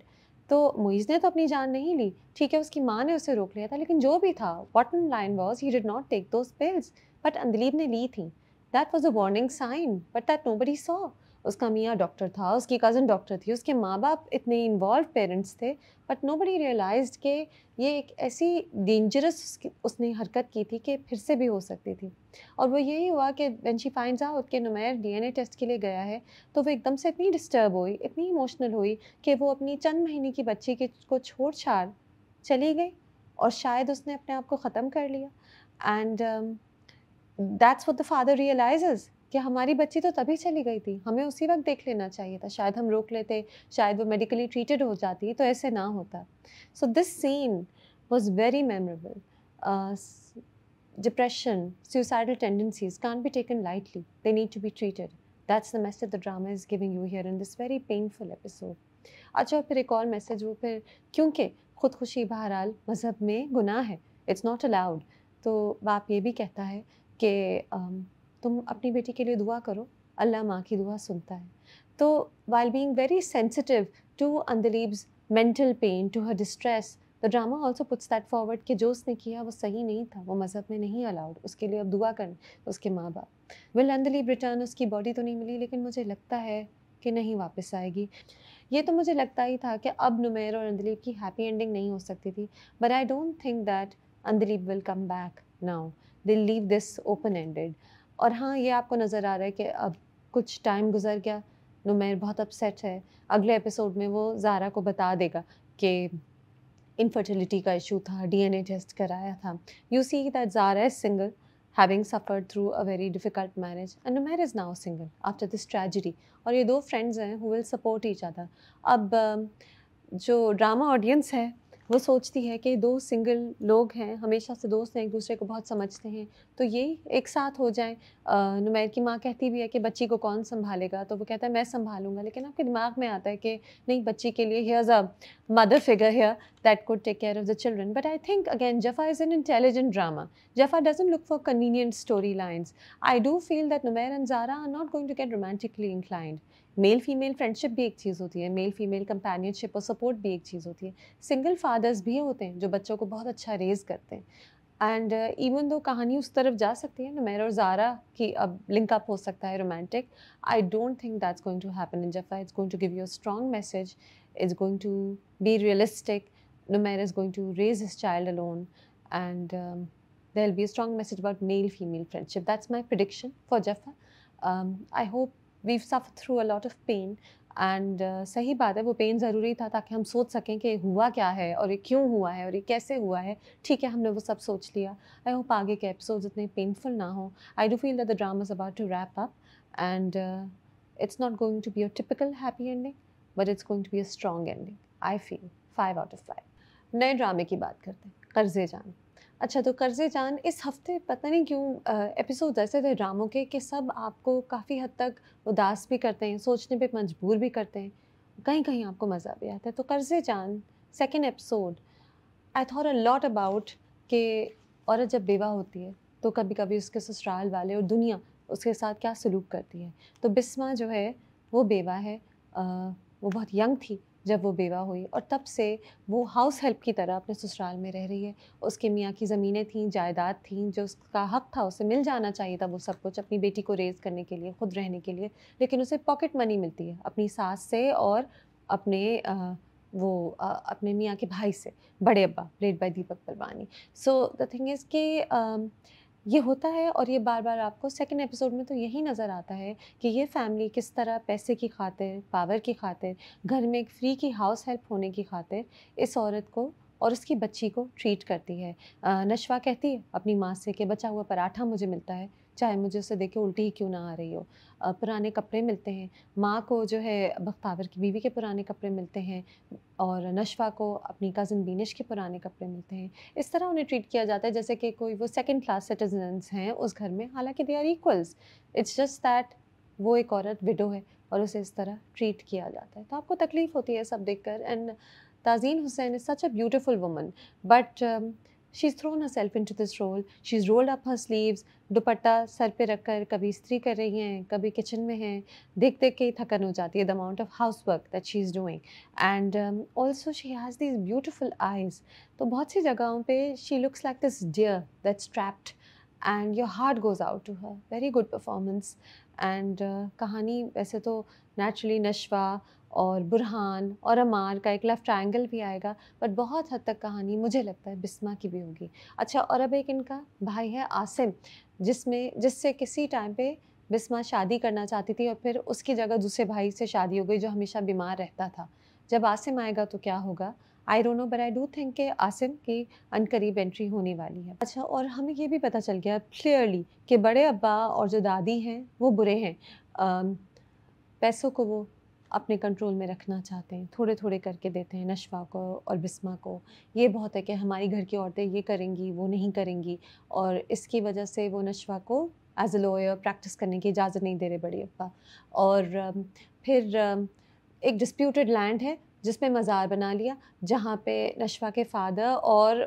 तो मुइज़ ने तो अपनी जान नहीं ली, ठीक है, उसकी माँ ने उसे रोक लिया था, लेकिन जो भी था, bottom line was he did not take those pills, but Andleeb ने ली थी। That was a warning sign, but that nobody saw. उसका मियाँ डॉक्टर था, उसकी कज़न डॉक्टर थी, उसके माँ-बाप इतने इन्वॉल्व पेरेंट्स थे, बट नोबडी रियलाइज़्ड कि ये एक ऐसी डेंजरस उसने हरकत की थी कि फिर से भी हो सकती थी। और वो यही हुआ कि व्हेन शी फाइंड्स आउट कि नुमैर डीएनए टेस्ट के लिए गया है, तो वो एकदम से इतनी डिस्टर्ब हुई, इतनी इमोशनल हुई कि वो अपनी चंद महीने की बच्ची के को छोड़-छाड़ चली गई, और शायद उसने अपने आप को ख़त्म कर लिया। And that's what the father realises कि हमारी बच्ची तो तभी चली गई थी, हमें उसी वक़्त देख लेना चाहिए था, शायद हम रोक लेते, शायद वो मेडिकली ट्रीटेड हो जाती, तो ऐसे ना होता। So this scene was very memorable. Depression, suicidal tendencies can't be taken lightly. They need to be treated. That's the message the drama is giving you here in this very painful episode. अच्छा, फिर एक और message वो फिर, क्योंकि खुदकुशी बहरहाल मज़हब में गुनाह है, इट्स नॉट अलाउड। तो बाप ये भी कहता है कि तुम अपनी बेटी के लिए दुआ करो, अल्लाह माँ की दुआ सुनता है। तो while being very sensitive to Andalib's mental pain, to her distress, the drama also puts that forward कि जो उसने किया वो सही नहीं था, वो मज़हब में नहीं अलाउड, उसके लिए अब दुआ करें उसके माँ बाप। विल अंदलीब रिटर्न, उसकी बॉडी तो नहीं मिली, लेकिन मुझे लगता है कि नहीं वापस आएगी। ये तो मुझे लगता ही था कि अब नुमैर और अंदलीब की हैप्पी एंडिंग नहीं हो सकती थी, but I don't think that Andleeb will come back now, they leave this open ended. और हाँ, ये आपको नज़र आ रहा है कि अब कुछ टाइम गुजर गया, नुमैर बहुत अपसेट है, अगले एपिसोड में वो ज़ारा को बता देगा कि इनफर्टिलिटी का इशू था, डीएनए टेस्ट कराया था। You see that Zara is single, having suffered through a very difficult marriage, and Numair is now single after this tragedy, और ये 2 फ्रेंड्स हैं who will support each other. अब जो ड्रामा ऑडियंस है, वो सोचती है कि 2 सिंगल लोग हैं, हमेशा से दोस्त हैं, एक-दूसरे को बहुत समझते हैं, तो ये एक साथ हो जाएँ। नुमैर की माँ कहती भी है कि बच्ची को कौन सँभालेगा? तो वो कहता है मैं सँभालूँगा, लेकिन आपके दिमाग में आता है कि नहीं, बच्ची के लिए here's a mother figure here that could take care of the children. But I think again, Jaffa is an intelligent drama. Jaffa doesn't look for convenient storylines. I do feel that Numair and Zara are not going to get romantically inclined. Male female friendship भी एक चीज़ होती है, male female companionship और support भी एक चीज़ होती है। Single fathers भी होते हैं जो बच्चों को बहुत अच्छा रेज़ करते हैं। एंड इवन दो कहानी उस तरफ जा सकती है, नुमैर और ज़ारा की अब लिंक अप हो सकता है romantic, I don't think that's going to happen in Jafaa. It's going to give you a strong message, it's going to be realistic, Numair is going to raise his child alone, and there'll be a strong message about male-female friendship. That's my prediction for Jaffa. I hope we've suffered through a lot of pain, and सही बात है, वो pen ज़रूरी था ताकि हम सोच सकें कि हुआ क्या है और ये क्यों हुआ है और ये कैसे हुआ है। ठीक है, हमने वो सब सोच लिया। आई होप आगे के एपिसोड्स इतने पेनफुल ना हो। I do feel that the drama is about to wrap up, and it's not going to be a typical happy ending, but it's going to be a strong ending. I feel 5 out of 5. नए ड्रामे की बात करते हैं, कर्ज़े जान। अच्छा, तो कर्ज़े जान इस हफ़्ते पता नहीं क्यों एपिसोड्स ऐसे थे ड्रामों के कि सब आपको काफ़ी हद तक उदास भी करते हैं, सोचने पे मजबूर भी करते हैं, कहीं-कहीं आपको मज़ा भी आता है। तो कर्ज़े जान second episode, I thought a lot about कि औरत जब बेवा होती है, तो कभी-कभी उसके ससुराल वाले और दुनिया उसके साथ क्या सलूक करती है। तो बिस्मा जो है, वो बेवा है, वो बहुत यंग थी जब वो बेवा हुई, और तब से वो हाउस हेल्प की तरह अपने ससुराल में रह रही है। उसके मियाँ की ज़मीनें थीं, जायदाद थीं, जो उसका हक़ था, उसे मिल जाना चाहिए था वो सब कुछ अपनी बेटी को रेज़ करने के लिए, खुद रहने के लिए, लेकिन उसे पॉकेट मनी मिलती है अपनी सास से और अपने अपने मियाँ के भाई से, बड़े अब्बा, played by Deepak Perwani. So the thing is कि ये होता है, और ये बार-बार आपको सेकंड एपिसोड में तो यही नज़र आता है कि ये फैमिली किस तरह पैसे की खातिर, पावर की खातिर, घर में एक फ्री की हाउस हेल्प होने की खातिर इस औरत को और उसकी बच्ची को ट्रीट करती है। नशवा कहती है अपनी माँ से कि बचा हुआ पराठा मुझे मिलता है, चाहे मुझे उसे देख के उल्टी ही क्यों ना आ रही हो। पुराने कपड़े मिलते हैं, माँ को जो है बख्तावर की बीवी के पुराने कपड़े मिलते हैं, और नशवा को अपनी कज़िन बीनिश के पुराने कपड़े मिलते हैं। इस तरह उन्हें ट्रीट किया जाता है जैसे कि कोई वो सेकंड क्लास सिटिज़न्स हैं उस घर में, हालाँकि they are equals. It's just that वो एक औरत विडो है और उसे इस तरह ट्रीट किया जाता है। तो आपको तकलीफ़ होती है सब देखकर। And Tazeen Hussain is such a beautiful woman, but she is thrown herself into this role. She is rolled up her sleeves, दुपट्टा सर पे रखकर कभी इस्त्री कर रही हैं, कभी किचन में हैं। देख-देख के ही थकन हो जाती है, the amount of house work that she is doing. And also she has these beautiful eyes. तो बहुत सी जगहों पे she looks like this deer that's trapped, and your heart goes out to her. Very good performance. And कहानी वैसे तो naturally नशवा और बुरहान और अमार का एक लव ट्रायंगल भी आएगा, बट बहुत हद तक कहानी मुझे लगता है बिस्मा की भी होगी। अच्छा, और अब एक इनका भाई है आसिम, जिससे किसी टाइम पे बिस्मा शादी करना चाहती थी और फिर उसकी जगह दूसरे भाई से शादी हो गई जो हमेशा बीमार रहता था। जब आसिम आएगा तो क्या होगा? I don't know, but I do think कि आसिम की अनकरीब एंट्री होने वाली है। अच्छा, और हमें ये भी पता चल गया क्लियरली कि बड़े अब्बा और जो दादी हैं वो बुरे हैं। पैसों को वो अपने कंट्रोल में रखना चाहते हैं, थोड़े-थोड़े करके देते हैं नशवा को और बिस्मा को। ये बहुत है कि हमारी घर की औरतें ये करेंगी, वो नहीं करेंगी, और इसकी वजह से वो नशवा को एज़ अ लॉयर प्रैक्टिस करने की इजाज़त नहीं दे रहे बड़े अब्बा। और फिर एक डिस्प्यूटेड लैंड है जिसमें मज़ार बना लिया, जहाँ पे नशवा के फ़ादर और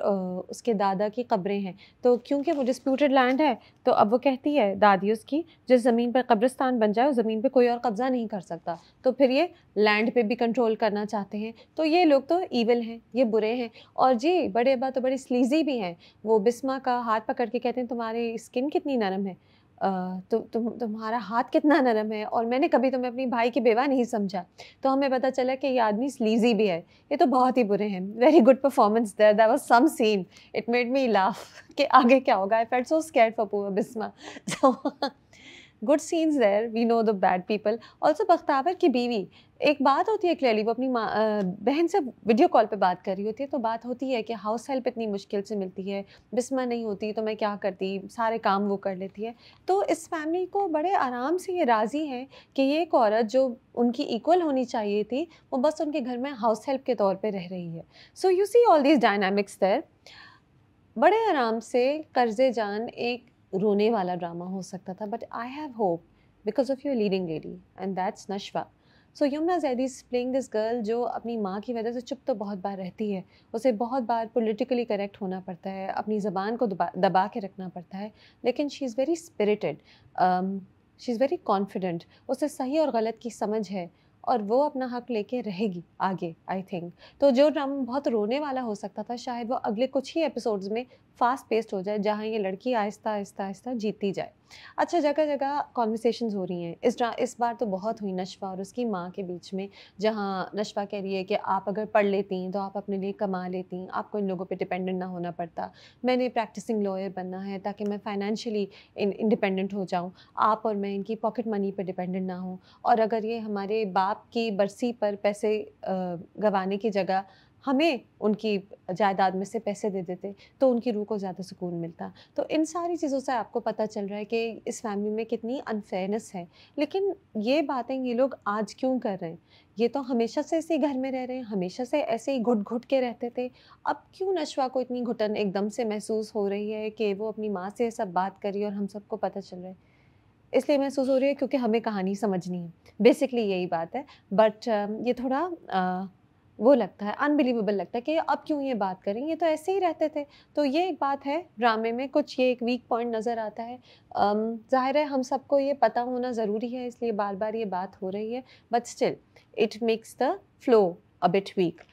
उसके दादा की कब्रें हैं। तो क्योंकि वो डिस्प्यूटेड लैंड है, तो अब वो कहती है दादी उसकी, जिस ज़मीन पर कब्रिस्तान बन जाए उस ज़मीन पे कोई और कब्ज़ा नहीं कर सकता। तो फिर ये लैंड पे भी कंट्रोल करना चाहते हैं। तो ये लोग तो ईविल हैं, ये बुरे हैं। और जी, बड़े अब्बा तो बड़े स्लीज़ी भी हैं। वो बिस्मा का हाथ पकड़ के कहते हैं तुम्हारी स्किन कितनी नरम है। तुम्हारा हाथ कितना नरम है, और मैंने कभी तुम्हें अपनी भाई की बेवा नहीं समझा। तो हमें पता चला कि ये आदमी स्लीज़ी भी है। ये तो बहुत ही बुरे हैं। Very good performance there, there was some scene, it made me laugh कि आगे क्या होगा? I felt so scared for poor Bisma. So good scenes there, we know the bad people. Also Bakhtawar की बीवी, एक बात होती है क्लियरली, वो अपनी बहन से वीडियो कॉल पे बात कर रही होती है, तो बात होती है कि हाउस हेल्प इतनी मुश्किल से मिलती है, बिस्मा नहीं होती तो मैं क्या करती, सारे काम वो कर लेती है। तो इस फैमिली को बड़े आराम से ये राज़ी हैं कि ये एक औरत जो उनकी इक्वल होनी चाहिए थी, वो बस उनके घर में हाउस हेल्प के तौर पे रह रही है। So you see all these dynamics there. बड़े आराम से कर्ज़े जान एक रोने वाला ड्रामा हो सकता था, but I have hope because of your leading lady, and that's Nashwa. So Yumna Zaidi is playing this girl जो अपनी माँ की वजह से चुप तो बहुत बार रहती है, उसे बहुत बार पॉलिटिकली करेक्ट होना पड़ता है, अपनी ज़बान को दबा दबा के रखना पड़ता है, लेकिन she is very spirited, she is very confident, उसे सही और गलत की समझ है, और वो अपना हक लेके रहेगी आगे, आई थिंक। तो जो ड्रामा बहुत रोने वाला हो सकता था, शायद वो अगले कुछ ही एपिसोड्स में फास्ट पेस्ड हो जाए, जहाँ ये लड़की आहिस्ता आहिस्ता आहिस्ता जीतती जाए। अच्छा, जगह जगह कॉन्वर्सेशंस हो रही हैं, इस बार तो बहुत हुई नशवा और उसकी माँ के बीच में, जहाँ नशवा कह रही है कि आप अगर पढ़ लेती तो आप अपने लिए कमा लेती, आपको इन लोगों पे डिपेंडेंट ना होना पड़ता। मैंने प्रैक्टिसिंग लॉयर बनना है ताकि मैं फाइनेंशियली इंडिपेंडेंट हो जाऊँ, आप और मैं इनकी पॉकेट मनी पे डिपेंडेंट ना हूँ। और अगर ये हमारे बाप की बरसी पर पैसे गँवाने की जगह हमें उनकी जायदाद में से पैसे दे देते, तो उनकी रूह को ज़्यादा सुकून मिलता। तो इन सारी चीज़ों से आपको पता चल रहा है कि इस फैमिली में कितनी अनफेयरनेस है। लेकिन ये बातें ये लोग आज क्यों कर रहे हैं? ये तो हमेशा से इसी घर में रह रहे हैं, हमेशा से ऐसे ही घुट-घुट के रहते थे। अब क्यों नशवा को इतनी घुटन एकदम से महसूस हो रही है कि वो अपनी माँ से ये सब बात कर रही है और हम सबको पता चल रहा है? इसलिए महसूस हो रही है क्योंकि हमें कहानी समझनी है। बेसिकली यही बात है। बट ये थोड़ा वो लगता है, अनबिलीवेबल लगता है कि अब क्यों ये बात कर रही हैं, ये तो ऐसे ही रहते थे। तो ये एक बात है ड्रामे में, कुछ ये एक वीक पॉइंट नज़र आता है। ज़ाहिर है हम सबको ये पता होना ज़रूरी है, इसलिए बार-बार ये बात हो रही है, but still it makes the flow a bit weak.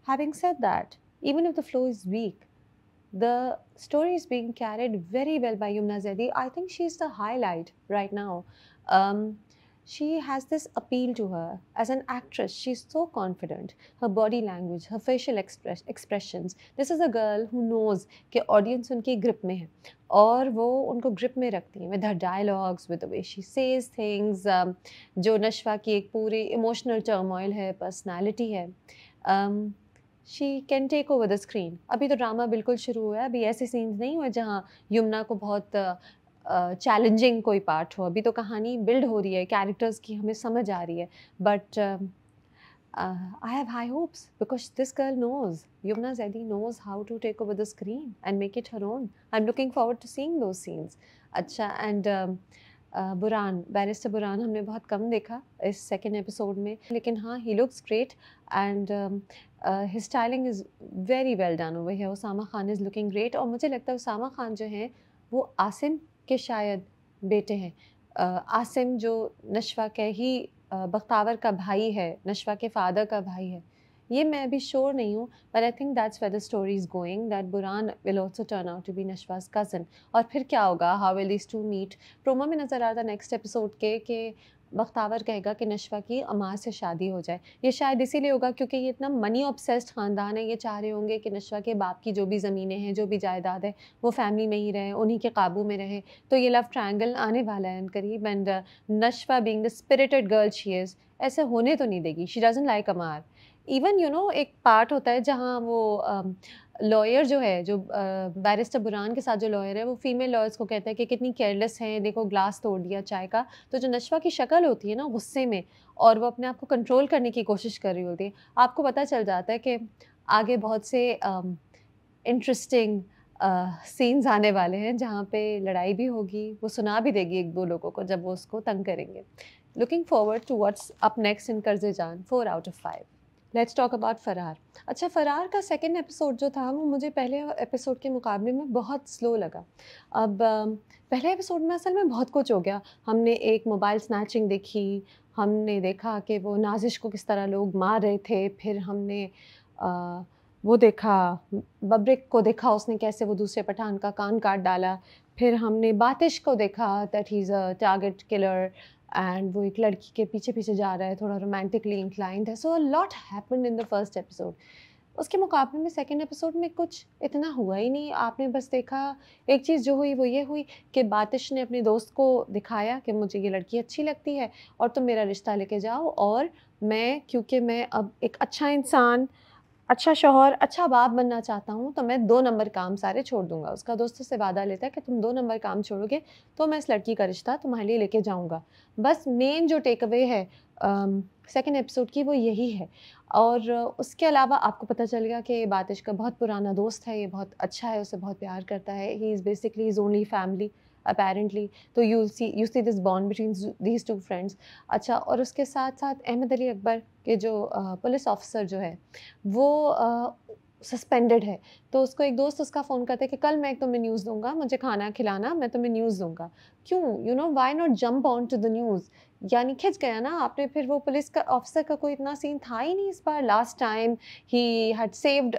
Having said that, even if the flow is weak, the story is being carried very well by Yumna Zaidi. I think she's the highlight right now. Um, she has this appeal to her as an actress. She's so confident. Her body language, her facial expressions. This is a girl who knows कि audience उनकी grip में है और वो उनको grip में रखती है with her dialogues, with the way she says things. जो नशवा की एक पूरी emotional turmoil है, personality है. She can take over the screen. अभी तो ड्रामा बिल्कुल शुरू हुआ है, अभी ऐसे सीन्स नहीं हुए जहाँ यमुना को बहुत चैलेंजिंग कोई पार्ट हो. अभी तो कहानी बिल्ड हो रही है, कैरेक्टर्स की हमें समझ आ रही है. But I have high hopes because this girl knows, Yumna Zaidi knows how to take over the screen and make it her own. I'm looking forward to seeing those scenes. अच्छा, and बुरान, barrister बुरान हमने बहुत कम देखा इस second episode में, लेकिन हाँ, he looks great and his styling is very well done over here. Usama Khan is looking great और मुझे लगता है उसामा खान जो हैं वो आसिम के शायद बेटे हैं. आसिम जो नशवा के ही बख्तावर का भाई है, नशवा के फादर का भाई है. ये मैं अभी श्योर नहीं हूँ, but I think that's where the story is going, that Buran will also turn out to be Nashwa's cousin. और फिर क्या होगा, how will these two meet. Promo में नज़र आ रहा था नेक्स्ट एपिसोड के कि बख्तावर कहेगा कि नशवा की अम्मा से शादी हो जाए. ये शायद इसीलिए होगा क्योंकि ये इतना मनी ऑब्सेस्ड ख़ानदान है. ये चाह रहे होंगे कि नशवा के बाप की जो भी ज़मीनें हैं, जो भी जायदाद है, वो फैमिली में ही रहे, उन्हीं के काबू में रहे. तो ये लव ट्रायंगल आने वाला है करीब. And Nashwa being the spirited girl she is, ऐसे होने तो नहीं देगी. She doesn't like Ammar. Even you know एक पार्ट होता है जहाँ वो लॉयर जो है, जो बैरिस्टर बुरान के साथ जो लॉयर है, वो फीमेल लॉयर्स को कहता है कि कितनी केयरलेस हैं, देखो ग्लास तोड़ दिया चाय का. तो जो नशवा की शक्ल होती है ना गुस्से में, और वो अपने आप को कंट्रोल करने की कोशिश कर रही होती है, आपको पता चल जाता है कि आगे बहुत से इंटरेस्टिंग सीन्स आने वाले हैं जहाँ पे लड़ाई भी होगी. वो सुना भी देगी एक दो लोगों को जब वो उसको तंग करेंगे. Looking forward to what's up next in Qarze Jaan. 4 out of 5. Let's talk about Faraar. अच्छा, फ़रार का सेकेंड एपिसोड जो था वो मुझे पहले एपिसोड के मुकाबले में बहुत स्लो लगा. अब पहले एपिसोड में असल में बहुत कुछ हो गया. हमने एक मोबाइल स्नैचिंग देखी, हमने देखा कि वो नाजिश को किस तरह लोग मार रहे थे, फिर हमने वो देखा, बब्रिक को देखा उसने कैसे वो दूसरे पठान का कान काट डाला. फिर हमने बातिश को देखा that he is a target killer and वो एक लड़की के पीछे पीछे जा रहा है, थोड़ा रोमांटिकली इंक्लाइंड है. So a lot happened in the first episode. उसके मुकाबले में सेकेंड एपिसोड में कुछ इतना हुआ ही नहीं. आपने बस देखा, एक चीज़ जो हुई वो ये हुई कि बातिश ने अपने दोस्त को दिखाया कि मुझे ये लड़की अच्छी लगती है और तुम मेरा रिश्ता लेके जाओ, और मैं, क्योंकि मैं अब एक अच्छा इंसान, अच्छा शौहर, अच्छा बाप बनना चाहता हूँ, तो मैं 2 नंबर काम सारे छोड़ दूँगा. उसका दोस्तों से वादा लेता है कि तुम 2 नंबर काम छोड़ोगे तो मैं इस लड़की का रिश्ता तुम्हारे लिए लेके जाऊँगा. बस मेन जो टेक अवे है सेकेंड एपिसोड की वो यही है. और उसके अलावा आपको पता चल गया कि बातिश का बहुत पुराना दोस्त है, ये बहुत अच्छा है, उसे बहुत प्यार करता है. He is basically his only family apparently. तो you see this bond between these two friends. अच्छा, और उसके साथ साथ अहमद अली अकबर के जो पुलिस ऑफिसर जो है वो सस्पेंडेड है. तो उसको एक दोस्त उसका फ़ोन करता है कि कल मैं तुम्हें न्यूज़ दूँगा, मुझे खाना खिलाना, मैं तुम्हें न्यूज़ दूँगा. क्यों, you know, why not jump on to the news. यानी खिंच गया ना आपने. फिर वो पुलिस का ऑफिसर का कोई इतना सीन था ही नहीं इस बार. Last time he had saved,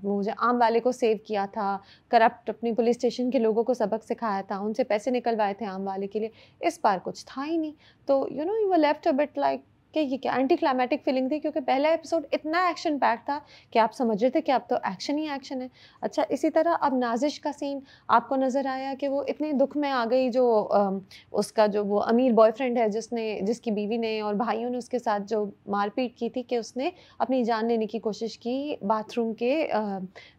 वो जो आम वाले को सेव किया था, करप्ट अपनी पुलिस स्टेशन के लोगों को सबक सिखाया था, उनसे पैसे निकलवाए थे आम वाले के लिए. इस बार कुछ था ही नहीं. तो you know, you were left a bit like कि ये क्या एंटी क्लाइमैटिक फीलिंग थी, क्योंकि पहला एपिसोड इतना एक्शन पैक था कि आप समझ रहे थे कि अब तो एक्शन ही एक्शन है. अच्छा, इसी तरह अब नाजिश का सीन आपको नज़र आया कि वो इतने दुख में आ गई, जो उसका जो वो अमीर बॉयफ्रेंड है जिसकी बीवी ने और भाइयों ने उसके साथ जो मारपीट की थी, कि उसने अपनी जान लेने की कोशिश की बाथरूम के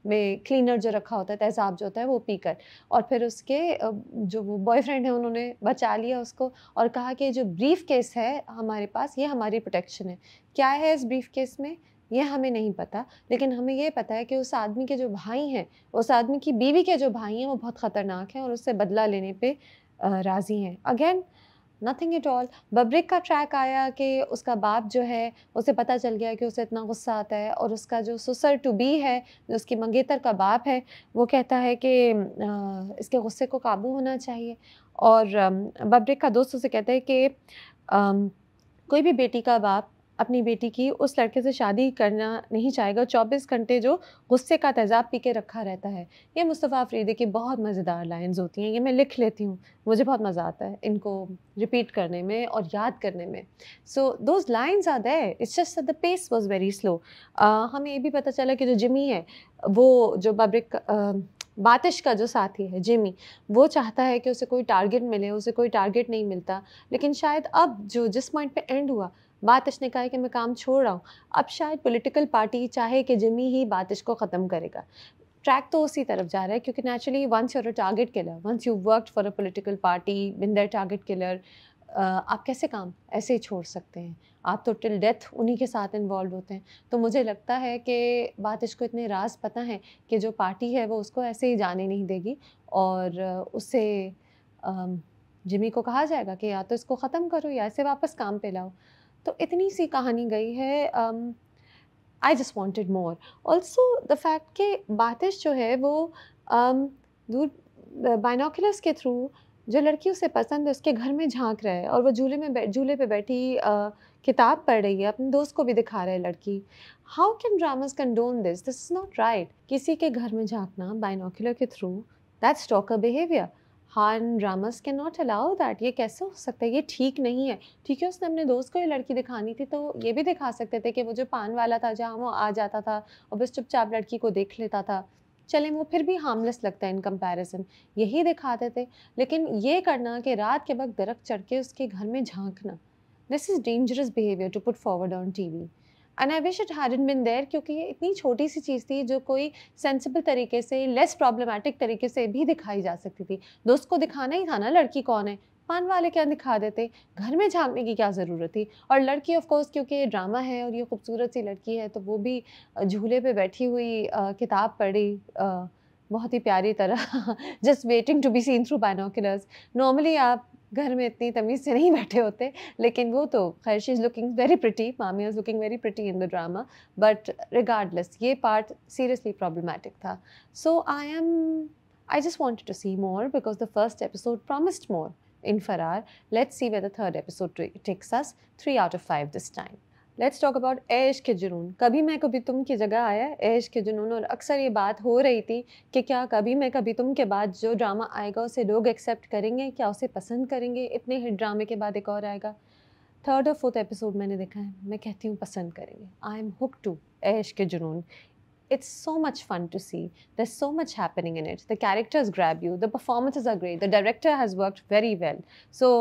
में क्लीनर जो रखा होता है, तेज़ाब जो होता है वो पीकर. और फिर उसके जो वो बॉयफ्रेंड है उन्होंने बचा लिया उसको और कहा कि जो ब्रीफ केस है हमारे पास, ये हमारी प्रोटेक्शन है. क्या है इस ब्रीफ केस में ये हमें नहीं पता, लेकिन हमें ये पता है कि उस आदमी के जो भाई हैं, उस आदमी की बीवी के जो भाई हैं, वो बहुत ख़तरनाक हैं और उससे बदला लेने पे राज़ी हैं. Again nothing at all. Babrik का ट्रैक आया कि उसका बाप जो है, उसे पता चल गया कि उसे इतना गुस्सा आता है, और उसका जो सुसर टू बी है, जो उसकी मंगेतर का बाप है, वो कहता है कि इसके गुस्से को काबू होना चाहिए. और बब्रिक का दोस्त उसे कहता है कि कोई भी बेटी का बाप अपनी बेटी की उस लड़के से शादी करना नहीं चाहेगा, 24 घंटे जो गुस्से का तेज़ाब पी के रखा रहता है। ये मुस्तफ़ा अफ़रीदी की बहुत मज़ेदार लाइन्स होती हैं, ये मैं लिख लेती हूँ। मुझे बहुत मज़ा आता है इनको रिपीट करने में और याद करने में। So those lines are there, it's just that the pace was very slow. हमें ये भी पता चला कि जो जिमी है, वो जो बातिश का जो साथी है जिमी, वो चाहता है कि उसे कोई टारगेट मिले, उसे कोई टारगेट नहीं मिलता। लेकिन शायद अब जो जिस पॉइंट पे एंड हुआ, बातिश ने कहा है कि मैं काम छोड़ रहा हूँ। अब शायद पॉलिटिकल पार्टी चाहे कि जिमी ही बातिश को ख़त्म करेगा। ट्रैक तो उसी तरफ जा रहा है क्योंकि naturally once you are a target killer, once you worked for a political party, been there target killer, आप कैसे काम ऐसे ही छोड़ सकते हैं? आप तो टिल डेथ उन्हीं के साथ इन्वॉल्व होते हैं। तो मुझे लगता है कि बातिश को इतने राज़ पता हैं कि जो पार्टी है वो उसको ऐसे ही जाने नहीं देगी और उससे अम, जिमी को कहा जाएगा कि या तो इसको ख़त्म करो या इसे वापस काम पे लाओ। तो इतनी सी कहानी गई है। I just wanted more. Also the fact कि बातिश जो है वो um, दूर बाइनोकुलर्स के थ्रू जो लड़की उसे पसंद है उसके घर में झांक रहा है और वो झूले पे बैठी किताब पढ़ रही है, अपने दोस्त को भी दिखा रहा है लड़की। How can dramas condone this? This is not right. किसी के घर में झांकना बाइनोकुलर के थ्रू, दैट्स स्टॉकर बिहेवियर। हान dramas can not allow that. ये कैसे हो सकता है? ये ठीक नहीं है। ठीक है, उसने अपने दोस्त को ये लड़की दिखानी थी तो ये भी दिखा सकते थे कि वो जो पान वाला था जहाँ वो आ जाता था और बस चुपचाप लड़की को देख लेता था। चलें, वो फिर भी हार्मलेस लगता है इन कंपैरिज़न, यही दिखाते थे। लेकिन ये करना कि रात के वक़्त दरख्त चढ़ के उसके घर में झाँकना, this is dangerous behaviour to put forward on TV and I wish it hadn't been there क्योंकि ये इतनी छोटी सी चीज़ थी जो कोई सेंसिबल तरीके से, लेस प्रॉब्लमैटिक तरीके से भी दिखाई जा सकती थी। दोस्त को दिखाना ही था ना लड़की कौन है, पान वाले क्या दिखा देते, घर में झाँकने की क्या ज़रूरत थी? और लड़की ऑफ़ कोर्स क्योंकि ये ड्रामा है और ये खूबसूरत सी लड़की है तो वो भी झूले पे बैठी हुई किताब पढ़ी बहुत ही प्यारी तरह just waiting to be seen through binoculars. Normally आप घर में इतनी तमीज़ से नहीं बैठे होते, लेकिन वो तो ख़ैर she is looking very pretty, Mamiya is looking very pretty in the drama, but regardless ये पार्ट सीरियसली प्रॉब्लमैटिक था। सो I just wanted to see more because the first episode promised more in Farrar. Let's see where the third episode takes us. 3 out of 5 this time. Let's talk about a Ishq Junoon. कभी मैं कभी तुम की जगह आया है ए इश्क जुनून और अक्सर ये बात हो रही थी कि क्या कभी मैं कभी तुम के बाद जो ड्रामा आएगा उसे लोग एक्सेप्ट करेंगे, क्या उसे पसंद करेंगे? इतने हिट ड्रामे के बाद एक और आएगा। थर्ड और फोर्थ एपिसोड मैंने देखा है, मैं कहती हूँ पसंद करेंगे। आई एम हुक टू ए इश्क जुनून। It's so much fun to see. There's so much happening in it. The characters grab you. The performances are great. The director has worked very well. So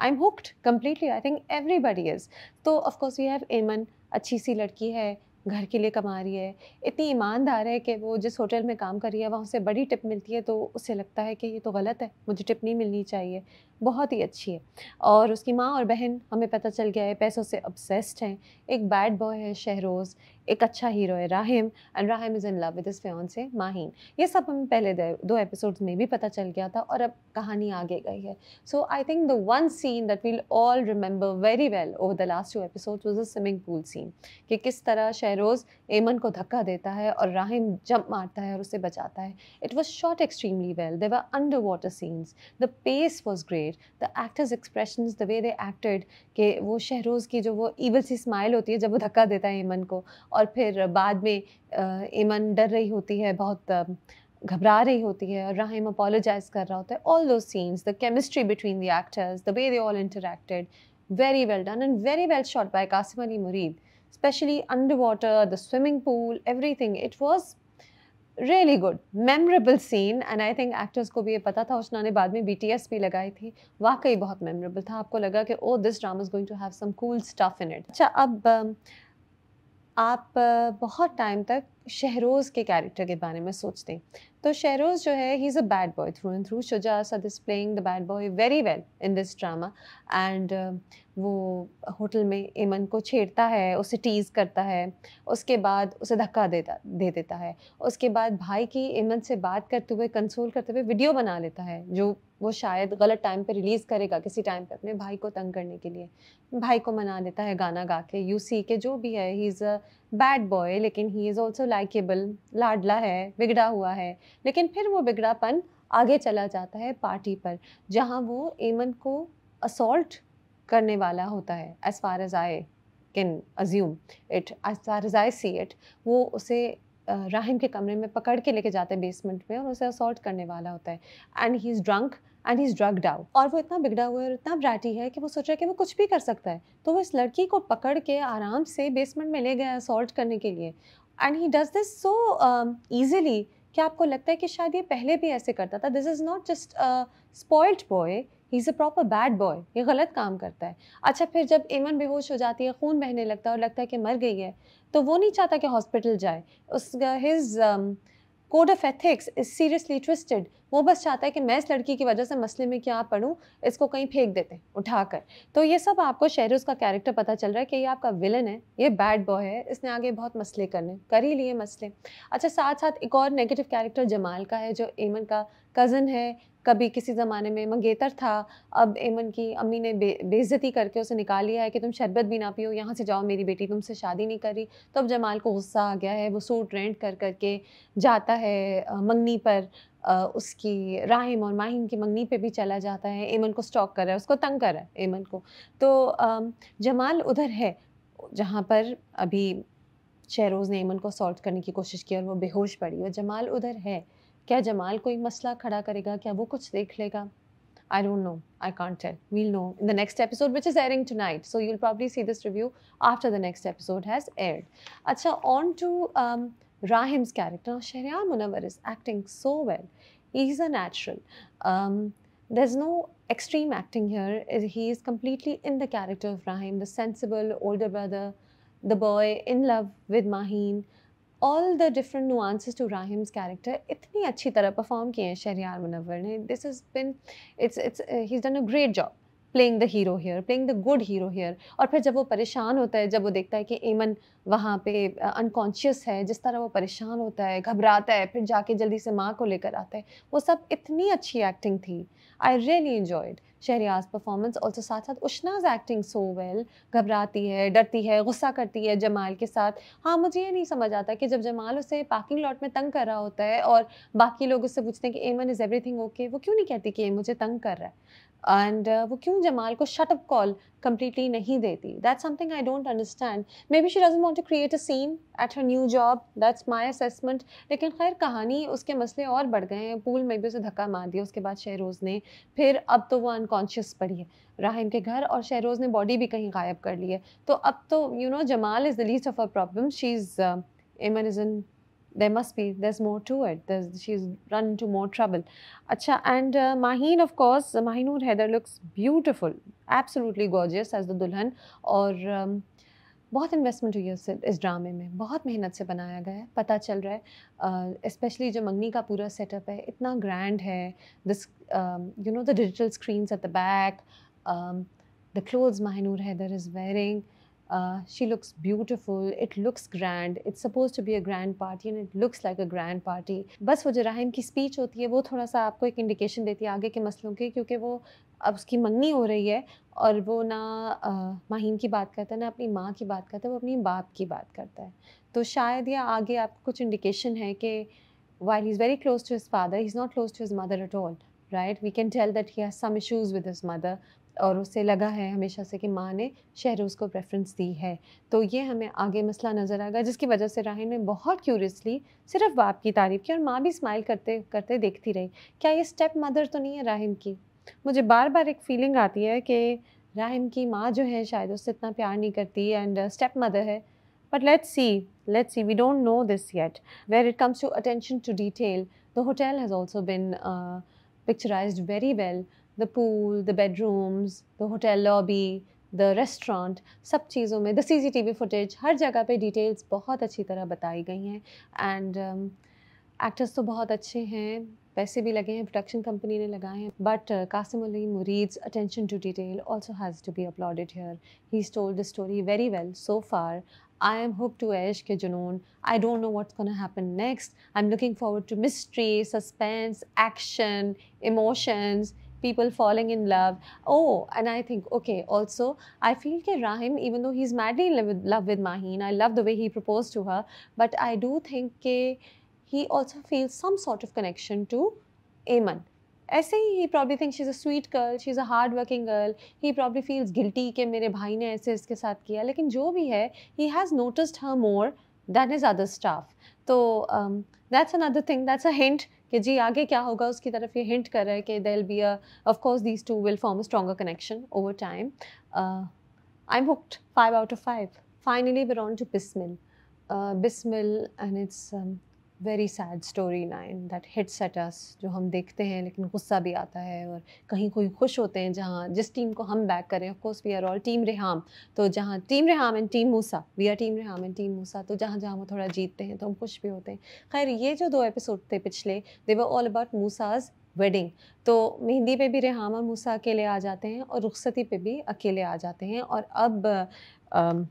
I'm hooked completely. I think everybody is. So of course we have Eman, अच्छी सी लड़की है, घर के लिए कमा रही है, इतनी ईमानदार है कि वो जिस होटल में काम कर रही है वहाँ उसे बड़ी टिप मिलती है तो उसे लगता है कि ये तो गलत है, मुझे टिप नहीं मिलनी चाहिए। बहुत ही अच्छी है। और उसकी माँ और बहन हमें पता चल गया है पैसों से ऑब्सेस्ड हैं। एक बैड बॉय है शहरोज़, एक अच्छा हीरो है Rahim and Rahim is in love with his fiancee Maheen. ये सब हमें पहले 2 एपिसोड्स में भी पता चल गया था और अब कहानी आगे गई है। So I think the one scene that we'll all remember very well over the last 2 episodes was the swimming pool scene कि किस तरह शहरोज़ एमन को धक्का देता है और राहिम जंप मारता है और उसे बचाता है। It was shot extremely well, there were under water scenes, the pace was great, the actors expressions, the way they acted कि वो शहरोज़ की जो वो ईविल सी स्माइल होती है जब वो धक्का देता है एमन को और फिर बाद में एमन डर रही होती है, बहुत घबरा रही होती है और राहिम अपोलोजाइज़ कर रहा होता है। All those scenes, the chemistry between the actors, the way they all interacted, very well done and very well shot by Qasim Ali Mureed, especially underwater, the swimming pool, everything. It was really good, memorable scene and I think actors को भी ये पता था। उष्णा ने बाद में BTS भी लगाई थी, वाकई बहुत memorable था। आपको लगा कि oh this drama is going to have some cool stuff in it। अच्छा, अब आप बहुत टाइम तक शहरोज़ के कैरेक्टर के बारे में सोचते हैं तो शहरोज़ जो है he is a bad boy through and through. Shuja Asad is playing the bad boy very well in this drama and वो होटल में एमन को छेड़ता है, उसे टीज़ करता है, उसके बाद उसे धक्का दे देता है, उसके बाद भाई की एमन से बात करते हुए कंसोल करते हुए वीडियो बना लेता है जो वो शायद गलत टाइम पे रिलीज़ करेगा किसी टाइम पे अपने भाई को तंग करने के लिए। भाई को मना लेता है गाना गा के, यू सी के जो भी है he is a bad boy लेकिन ही इज़ ऑल्सो लाइकेबल, लाडला है, बिगड़ा हुआ है। लेकिन फिर वो बिगड़ापन आगे चला जाता है पार्टी पर जहाँ वो एमन को असॉल्ट करने वाला होता है as far as I can assume it, as far as I see it, वो उसे राहिम के कमरे में पकड़ के लेके जाते हैं बेसमेंट में और उसे असॉल्ट करने वाला होता है, and he is drunk and he is drugged out. और वो इतना बिगड़ा हुआ है और इतना ब्रैटी है कि वो सोच रहा है कि वो कुछ भी कर सकता है, तो वो इस लड़की को पकड़ के आराम से बेसमेंट में ले गया असॉल्ट करने के लिए, and he does this so easily कि आपको लगता है कि शायद ये पहले भी ऐसे करता था। This is not just spoiled boy, he is a proper bad boy, ये गलत काम करता है। अच्छा, फिर जब एमन बेहोश हो जाती है, खून बहने लगता है और लगता है कि मर गई है, तो वो नहीं चाहता कि हॉस्पिटल जाए, उसका his code of ethics is seriously twisted. वो बस चाहता है कि मैं इस लड़की की वजह से मसले में क्या पढ़ूँ, इसको कहीं फेंक देते हैं उठाकर। तो ये सब आपको शहरोज़ का कैरेक्टर पता चल रहा है कि ये आपका विलन है, ये बैड बॉय है, इसने आगे बहुत मसले करने, कर ही लिए मसले। अच्छा, साथ साथ एक और नेगेटिव कैरेक्टर जमाल का है, जो एमन का कज़न है, कभी किसी ज़माने में मंगेतर था, अब एमन की अम्मी ने बेइज्जती करके उसे निकाल लिया है कि तुम शरबत भी ना पियो, यहाँ से जाओ, मेरी बेटी तुमसे शादी नहीं कर रही। तो अब जमाल को गुस्सा आ गया है, वो सूट रेंट कर करके जाता है मंगनी पर, उसकी राहिम और माहिन की मंगनी पे भी चला जाता है, एमन को स्टॉक कर रहा है, उसको तंग कर रहा है एमन को। तो जमाल उधर है जहाँ पर अभी शहरोज़ ने एमन को असॉल्ट करने की कोशिश की और वो बेहोश पड़ी, और जमाल उधर है। क्या जमाल कोई मसला खड़ा करेगा? क्या वो कुछ देख लेगा? I don't know. I can't tell. We'll know in the next episode, which is airing tonight. So you'll probably see this review after the next episode has aired. Acha, on to Rahim's character. Shahryar Munawar is acting so well. He's a natural. There's no extreme acting here. He is completely in the character of Rahim, the sensible older brother, the boy in love with Maheen. All the different nuances to Rahim's character इतनी अच्छी तरह perform किए हैं शहरयार मुनव्वर ने। This is been it's he is done a great job playing the hero here, playing the good hero here. और फिर जब वो परेशान होता है, जब वो देखता है कि एमन वहाँ पे अनकॉन्शियस है, जिस तरह वो परेशान होता है, घबराता है, फिर जाके जल्दी से माँ को लेकर आता है, वो सब इतनी अच्छी एक्टिंग थी। I really enjoyed Shahryar's performance. Also साथ साथ उशनाज एक्टिंग सो वेल, घबराती है, डरती है, गुस्सा करती है जमाल के साथ। हाँ, मुझे ये नहीं समझ आता कि जब जमाल उसे पार्किंग लॉट में तंग कर रहा होता है और बाकी लोग उससे पूछते हैं कि एमन इज़ एवरीथिंग ओके, वो क्यों नहीं कहती कि ये मुझे तंग कर रहा है, एंड वो क्यों जमाल को शट अप कॉल completely नहीं देती। That's something I don't understand. Maybe she doesn't want to create a scene at her new job. That's my assessment. लेकिन खैर कहानी उसके मसले और बढ़ गए हैं। पूल में भी उसे धक्का मार दिया उसके बाद शहरोज़ ने, फिर अब तो वो अनकॉन्शियस पड़ी है राहिम के घर, और शहरोज़ ने बॉडी भी कहीं गायब कर ली है। तो अब तो Jamal is the least of her problem. She is Eamon is in, there's more to it, she's run into more trouble. Acha, and Maheen, of course, Maheenur Haider looks beautiful, absolutely gorgeous as the dulhan, और बहुत investment हुई है इस ड्रामे में, बहुत मेहनत से बनाया गया है, पता चल रहा है। स्पेशली जो मंगनी का पूरा सेटअप है इतना ग्रैंड है, this the digital screens at the back, the clothes Maheenur Haider is wearing, she looks beautiful, it looks grand, it's supposed to be a grand party and it looks like a grand party. बस वो जो राहिम की speech होती है वो थोड़ा सा आपको एक इंडिकेशन देती है आगे के मसलों की, क्योंकि वो अब उसकी मंगनी हो रही है और वो ना माहीन की बात करता है ना अपनी माँ की बात करता है, वो अपनी बाप की बात करता है। तो शायद ये आगे आपको कुछ इंडिकेशन है कि while he's very close to his father, he's not close to his mother at all, right? We can tell that he has some issues with his mother, और उसे लगा है हमेशा से कि माँ ने शहरोज़ को प्रेफरेंस दी है। तो ये हमें आगे मसला नज़र आएगा, जिसकी वजह से राहिम ने बहुत क्यूरियसली सिर्फ बाप की तारीफ़ की और माँ भी स्माइल करते करते देखती रही। क्या ये स्टेप मदर तो नहीं है राहिम की? मुझे बार बार एक फीलिंग आती है कि राहिम की माँ जो है शायद उससे इतना प्यार नहीं करती एंड स्टेप मदर है। But let's see, we don't know this yet. Where it comes to attention to detail, the hotel has also been picturized very well. The pool, the bedrooms, the hotel lobby, the restaurant, सब चीज़ों में the CCTV footage, हर जगह पे details बहुत अच्छी तरह बताई गई हैं। And actors तो बहुत अच्छे हैं, पैसे भी लगे हैं, प्रोडक्शन कंपनी ने लगाए हैं, but Qasim Ali Mureed's attention to detail also has to be applauded here. He's told the story very well so far. I am hooked to Aish Ke Junoon. I don't know what's going to happen next. I'm looking forward to mystery, suspense, action, emotions, people falling in love. Oh, and I think, okay, also, I feel that Rahim, even though he's madly in love with Maheen, I love the way he proposed to her, but I do think that he also feels some sort of connection to Eamon. ऐसे ही ही probably think she is a sweet girl, she is a hard working girl, he probably feels guilty कि मेरे भाई ने ऐसे इसके साथ किया, लेकिन जो भी है he has noticed her more than his other staff. तो that's another thing, that's a hint कि जी आगे क्या होगा उसकी तरफ ये हिंट कर रहा है कि there will be a, of course these two will form a stronger connection over time. I'm hooked, 5 out of 5. Finally, we're on to Bismil. Bismil and its very sad storyline that hits at us, जो हम देखते हैं लेकिन गुस्सा भी आता है और कहीं कोई खुश होते हैं जहाँ जिस टीम को हम बैक करें। Of course we are all team Reham, तो जहाँ team Reham and team Musa, we are team Reham and team Musa, तो जहाँ जहाँ वो थोड़ा जीतते हैं तो हम खुश भी होते हैं। खैर ये जो 2 एपिसोड थे पिछले, दे वर ऑल अबाउट मूसाज़ वेडिंग। तो मेहंदी पे भी रेहाम और मूसा अकेले आ जाते हैं और रुखसती पे भी अकेले आ जाते हैं, और अब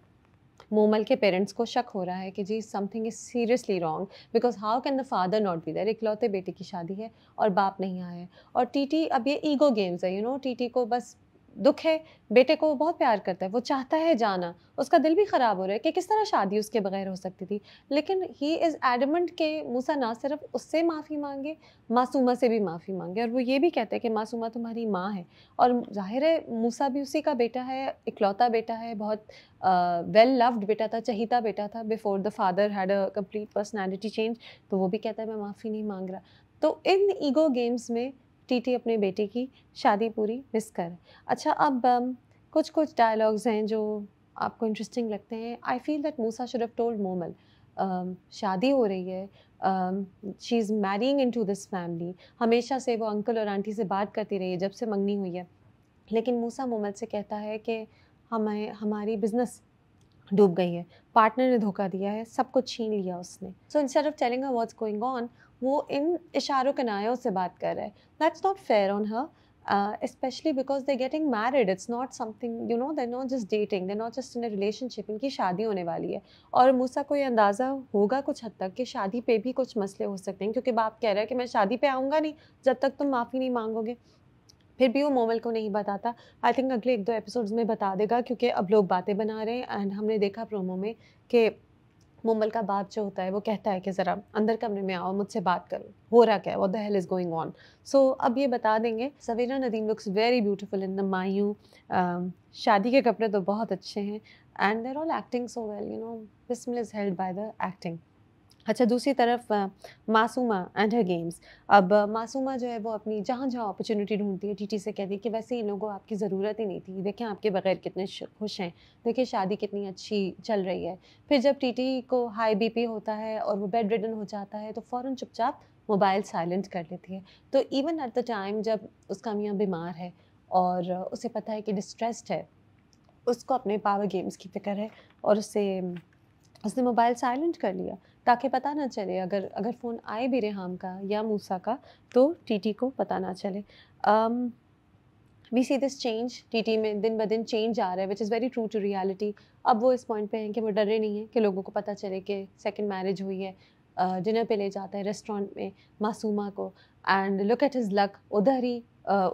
मोमल के पेरेंट्स को शक हो रहा है कि जी something is seriously wrong, because how can the father not be there, इकलौते बेटे की शादी है और बाप नहीं आया है। और टीटी, अब ये ईगो गेम्स है, टीटी को बस दुःख है, बेटे को वो बहुत प्यार करता है, वो चाहता है जाना, उसका दिल भी ख़राब हो रहा है कि किस तरह शादी उसके बगैर हो सकती थी। लेकिन ही इज़ एडमंट कि मूसा ना सिर्फ उससे माफ़ी माँगे, मासूमा से भी माफ़ी माँगे, और वो ये भी कहते हैं कि मासूमा तुम्हारी माँ है। और ज़ाहिर है मूसा भी उसी का बेटा है, इकलौता बेटा है, बहुत वेल लव्ड बेटा था, चहीता बेटा था before the father had a complete personality change. तो वो भी कहता है मैं माफ़ी नहीं माँग रहा। तो इन ईगो गेम्स में टीटी अपने बेटे की शादी पूरी मिस कर। अच्छा, अब कुछ-कुछ डायलॉग्स हैं जो आपको इंटरेस्टिंग लगते हैं। I feel that Musa should have told Momal, शादी हो रही है, she is marrying into this family. हमेशा से वो अंकल और आंटी से बात करती रही है जब से मंगनी हुई है। लेकिन मूसा मोमल से कहता है कि हमारी बिज़नेस डूब गई है, पार्टनर ने धोखा दिया है, सब कुछ छीन लिया उसने। So instead of telling her what's going on, वो इन इशारों कनायों से बात कर रहा है। That's not fair on her, especially because they are getting married, it's not something, they are not just dating, they are not just in a relationship, इनकी शादी होने वाली है। और मूसा को ये अंदाज़ा होगा कुछ हद तक कि शादी पे भी कुछ मसले हो सकते हैं, क्योंकि बाप कह रहा है कि मैं शादी पे आऊँगा नहीं जब तक तुम माफ़ी नहीं माँगोगे। फिर भी वो मोमल को नहीं बताता। आई थिंक अगले 1-2 एपिसोड्स में बता देगा, क्योंकि अब लोग बातें बना रहे हैं, एंड हमने देखा प्रोमो में कि मोमल का बाप जो होता है वो कहता है कि ज़रा अंदर कमरे में आओ, मुझसे बात करो, हो रहा क्या है, what the hell is going on. So अब ये बता देंगे। Saveera Nadeem looks very beautiful in the mayun. शादी के कपड़े तो बहुत अच्छे हैं, and they are all acting so well, Bismil is held by the acting. अच्छा, दूसरी तरफ मासूमा एंड हर गेम्स। अब मासूमा जो है वो अपनी जहाँ-जहाँ अपॉर्च्युनिटी ढूँढती है, टीटी से कहती है कि वैसे इन लोगों को आपकी ज़रूरत ही नहीं थी। देखें आपके बगैर कितने खुश हैं, देखिए शादी कितनी अच्छी चल रही है। फिर जब टीटी को हाई बीपी होता है और वो बेड रिडन हो जाता है, तो फ़ौरन चुपचाप मोबाइल साइलेंट कर लेती है। तो इवन एट द टाइम जब उसका मियाँ बीमार है और उसे पता है कि डिस्ट्रेस्ड है, उसको अपने पावर गेम्स की फ़िक्र है, और उसने मोबाइल साइलेंट कर लिया ताकि पता ना चले, अगर अगर फ़ोन आए भी रेहाम का या मूसा का, तो टीटी को पता ना चले। वी सी दिस चेंज, टीटी में दिन ब दिन चेंज आ रहा है, which is very true to reality. अब वो इस पॉइंट पे हैं कि वो डरे नहीं हैं कि लोगों को पता चले कि सेकंड मैरिज हुई है। डिनर पे ले जाता है रेस्टोरेंट में मासूमा को, and look at his luck, उधर ही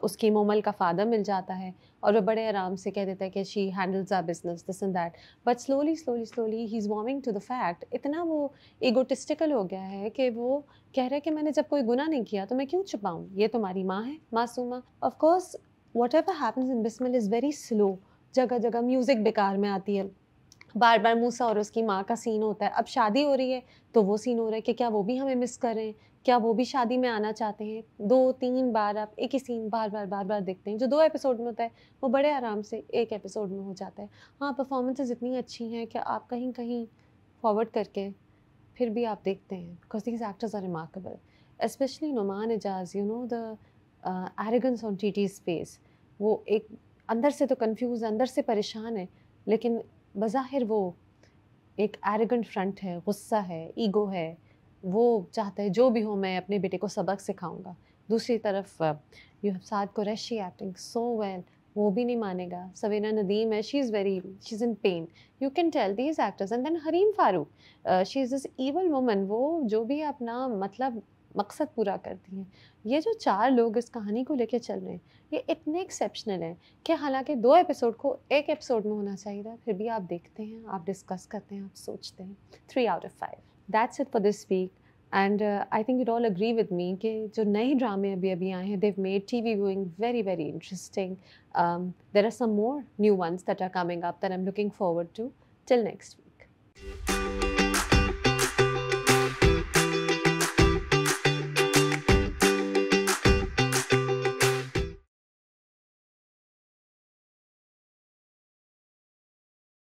उसकी मोमल का फादर मिल जाता है, और वो बड़े आराम से कह देता है कि she handles our business, this and that. But slowly slowly slowly he is warming to the fact, इतना वो ईगोटिस्टिकल हो गया है कि वो कह रहा है कि मैंने जब कोई गुनाह नहीं किया तो मैं क्यों छुपाऊँ, ये तुम्हारी माँ है Masuma. Of course whatever happens in Bismil is very slow. जगह-जगह म्यूज़िक बेकार में आती है। बार-बार मूसा और उसकी माँ का सीन होता है। अब शादी हो रही है, तो वो सीन हो रहा है कि क्या वो भी हमें मिस कर रहे हैं? क्या वो भी शादी में आना चाहते हैं? 2-3 बार आप एक ही सीन बार-बार देखते हैं। जो 2 एपिसोड में होता है, वो बड़े आराम से 1 एपिसोड में हो जाता है। हाँ, परफ़ॉर्मेंसेज़ इतनी अच्छी हैं कि आप कहीं-कहीं फॉरवर्ड करके फिर भी आप देखते हैं, because these actors are remarkable. Especially Noman Ijaz, the arrogance on टीटीज़ फेस। वो एक अंदर से तो कन्फ्यूज़ है, अंदर से परेशान है, लेकिन बज़ाहिर वो एक एरोगेंट फ्रंट है, गुस्सा है, ईगो है। वो चाहता है जो भी हो मैं अपने बेटे को सबक सिखाऊँगा। दूसरी तरफ you have Saad Qureshi acting so well, वो भी नहीं मानेगा। सवीना नदीम है, she is in pain. You can tell these actors, and then Hareem Farooq, she is this evil woman, वो जो भी अपना मतलब मकसद पूरा करती हैं। ये जो 4 लोग इस कहानी को लेके चल रहे हैं, ये इतने एक्सेप्शनल हैं कि हालाँकि 2 एपिसोड को 1 एपिसोड में होना चाहिए था, फिर भी आप देखते हैं, आप डिस्कस करते हैं, आप सोचते हैं। 3 out of 5। That's it for this week. And I think you'd all agree with me कि जो नए ड्रामे अभी-अभी आए हैं, they've made TV viewing very, very interesting. There are some more new ones that are coming up that I'm looking forward to. Till next week.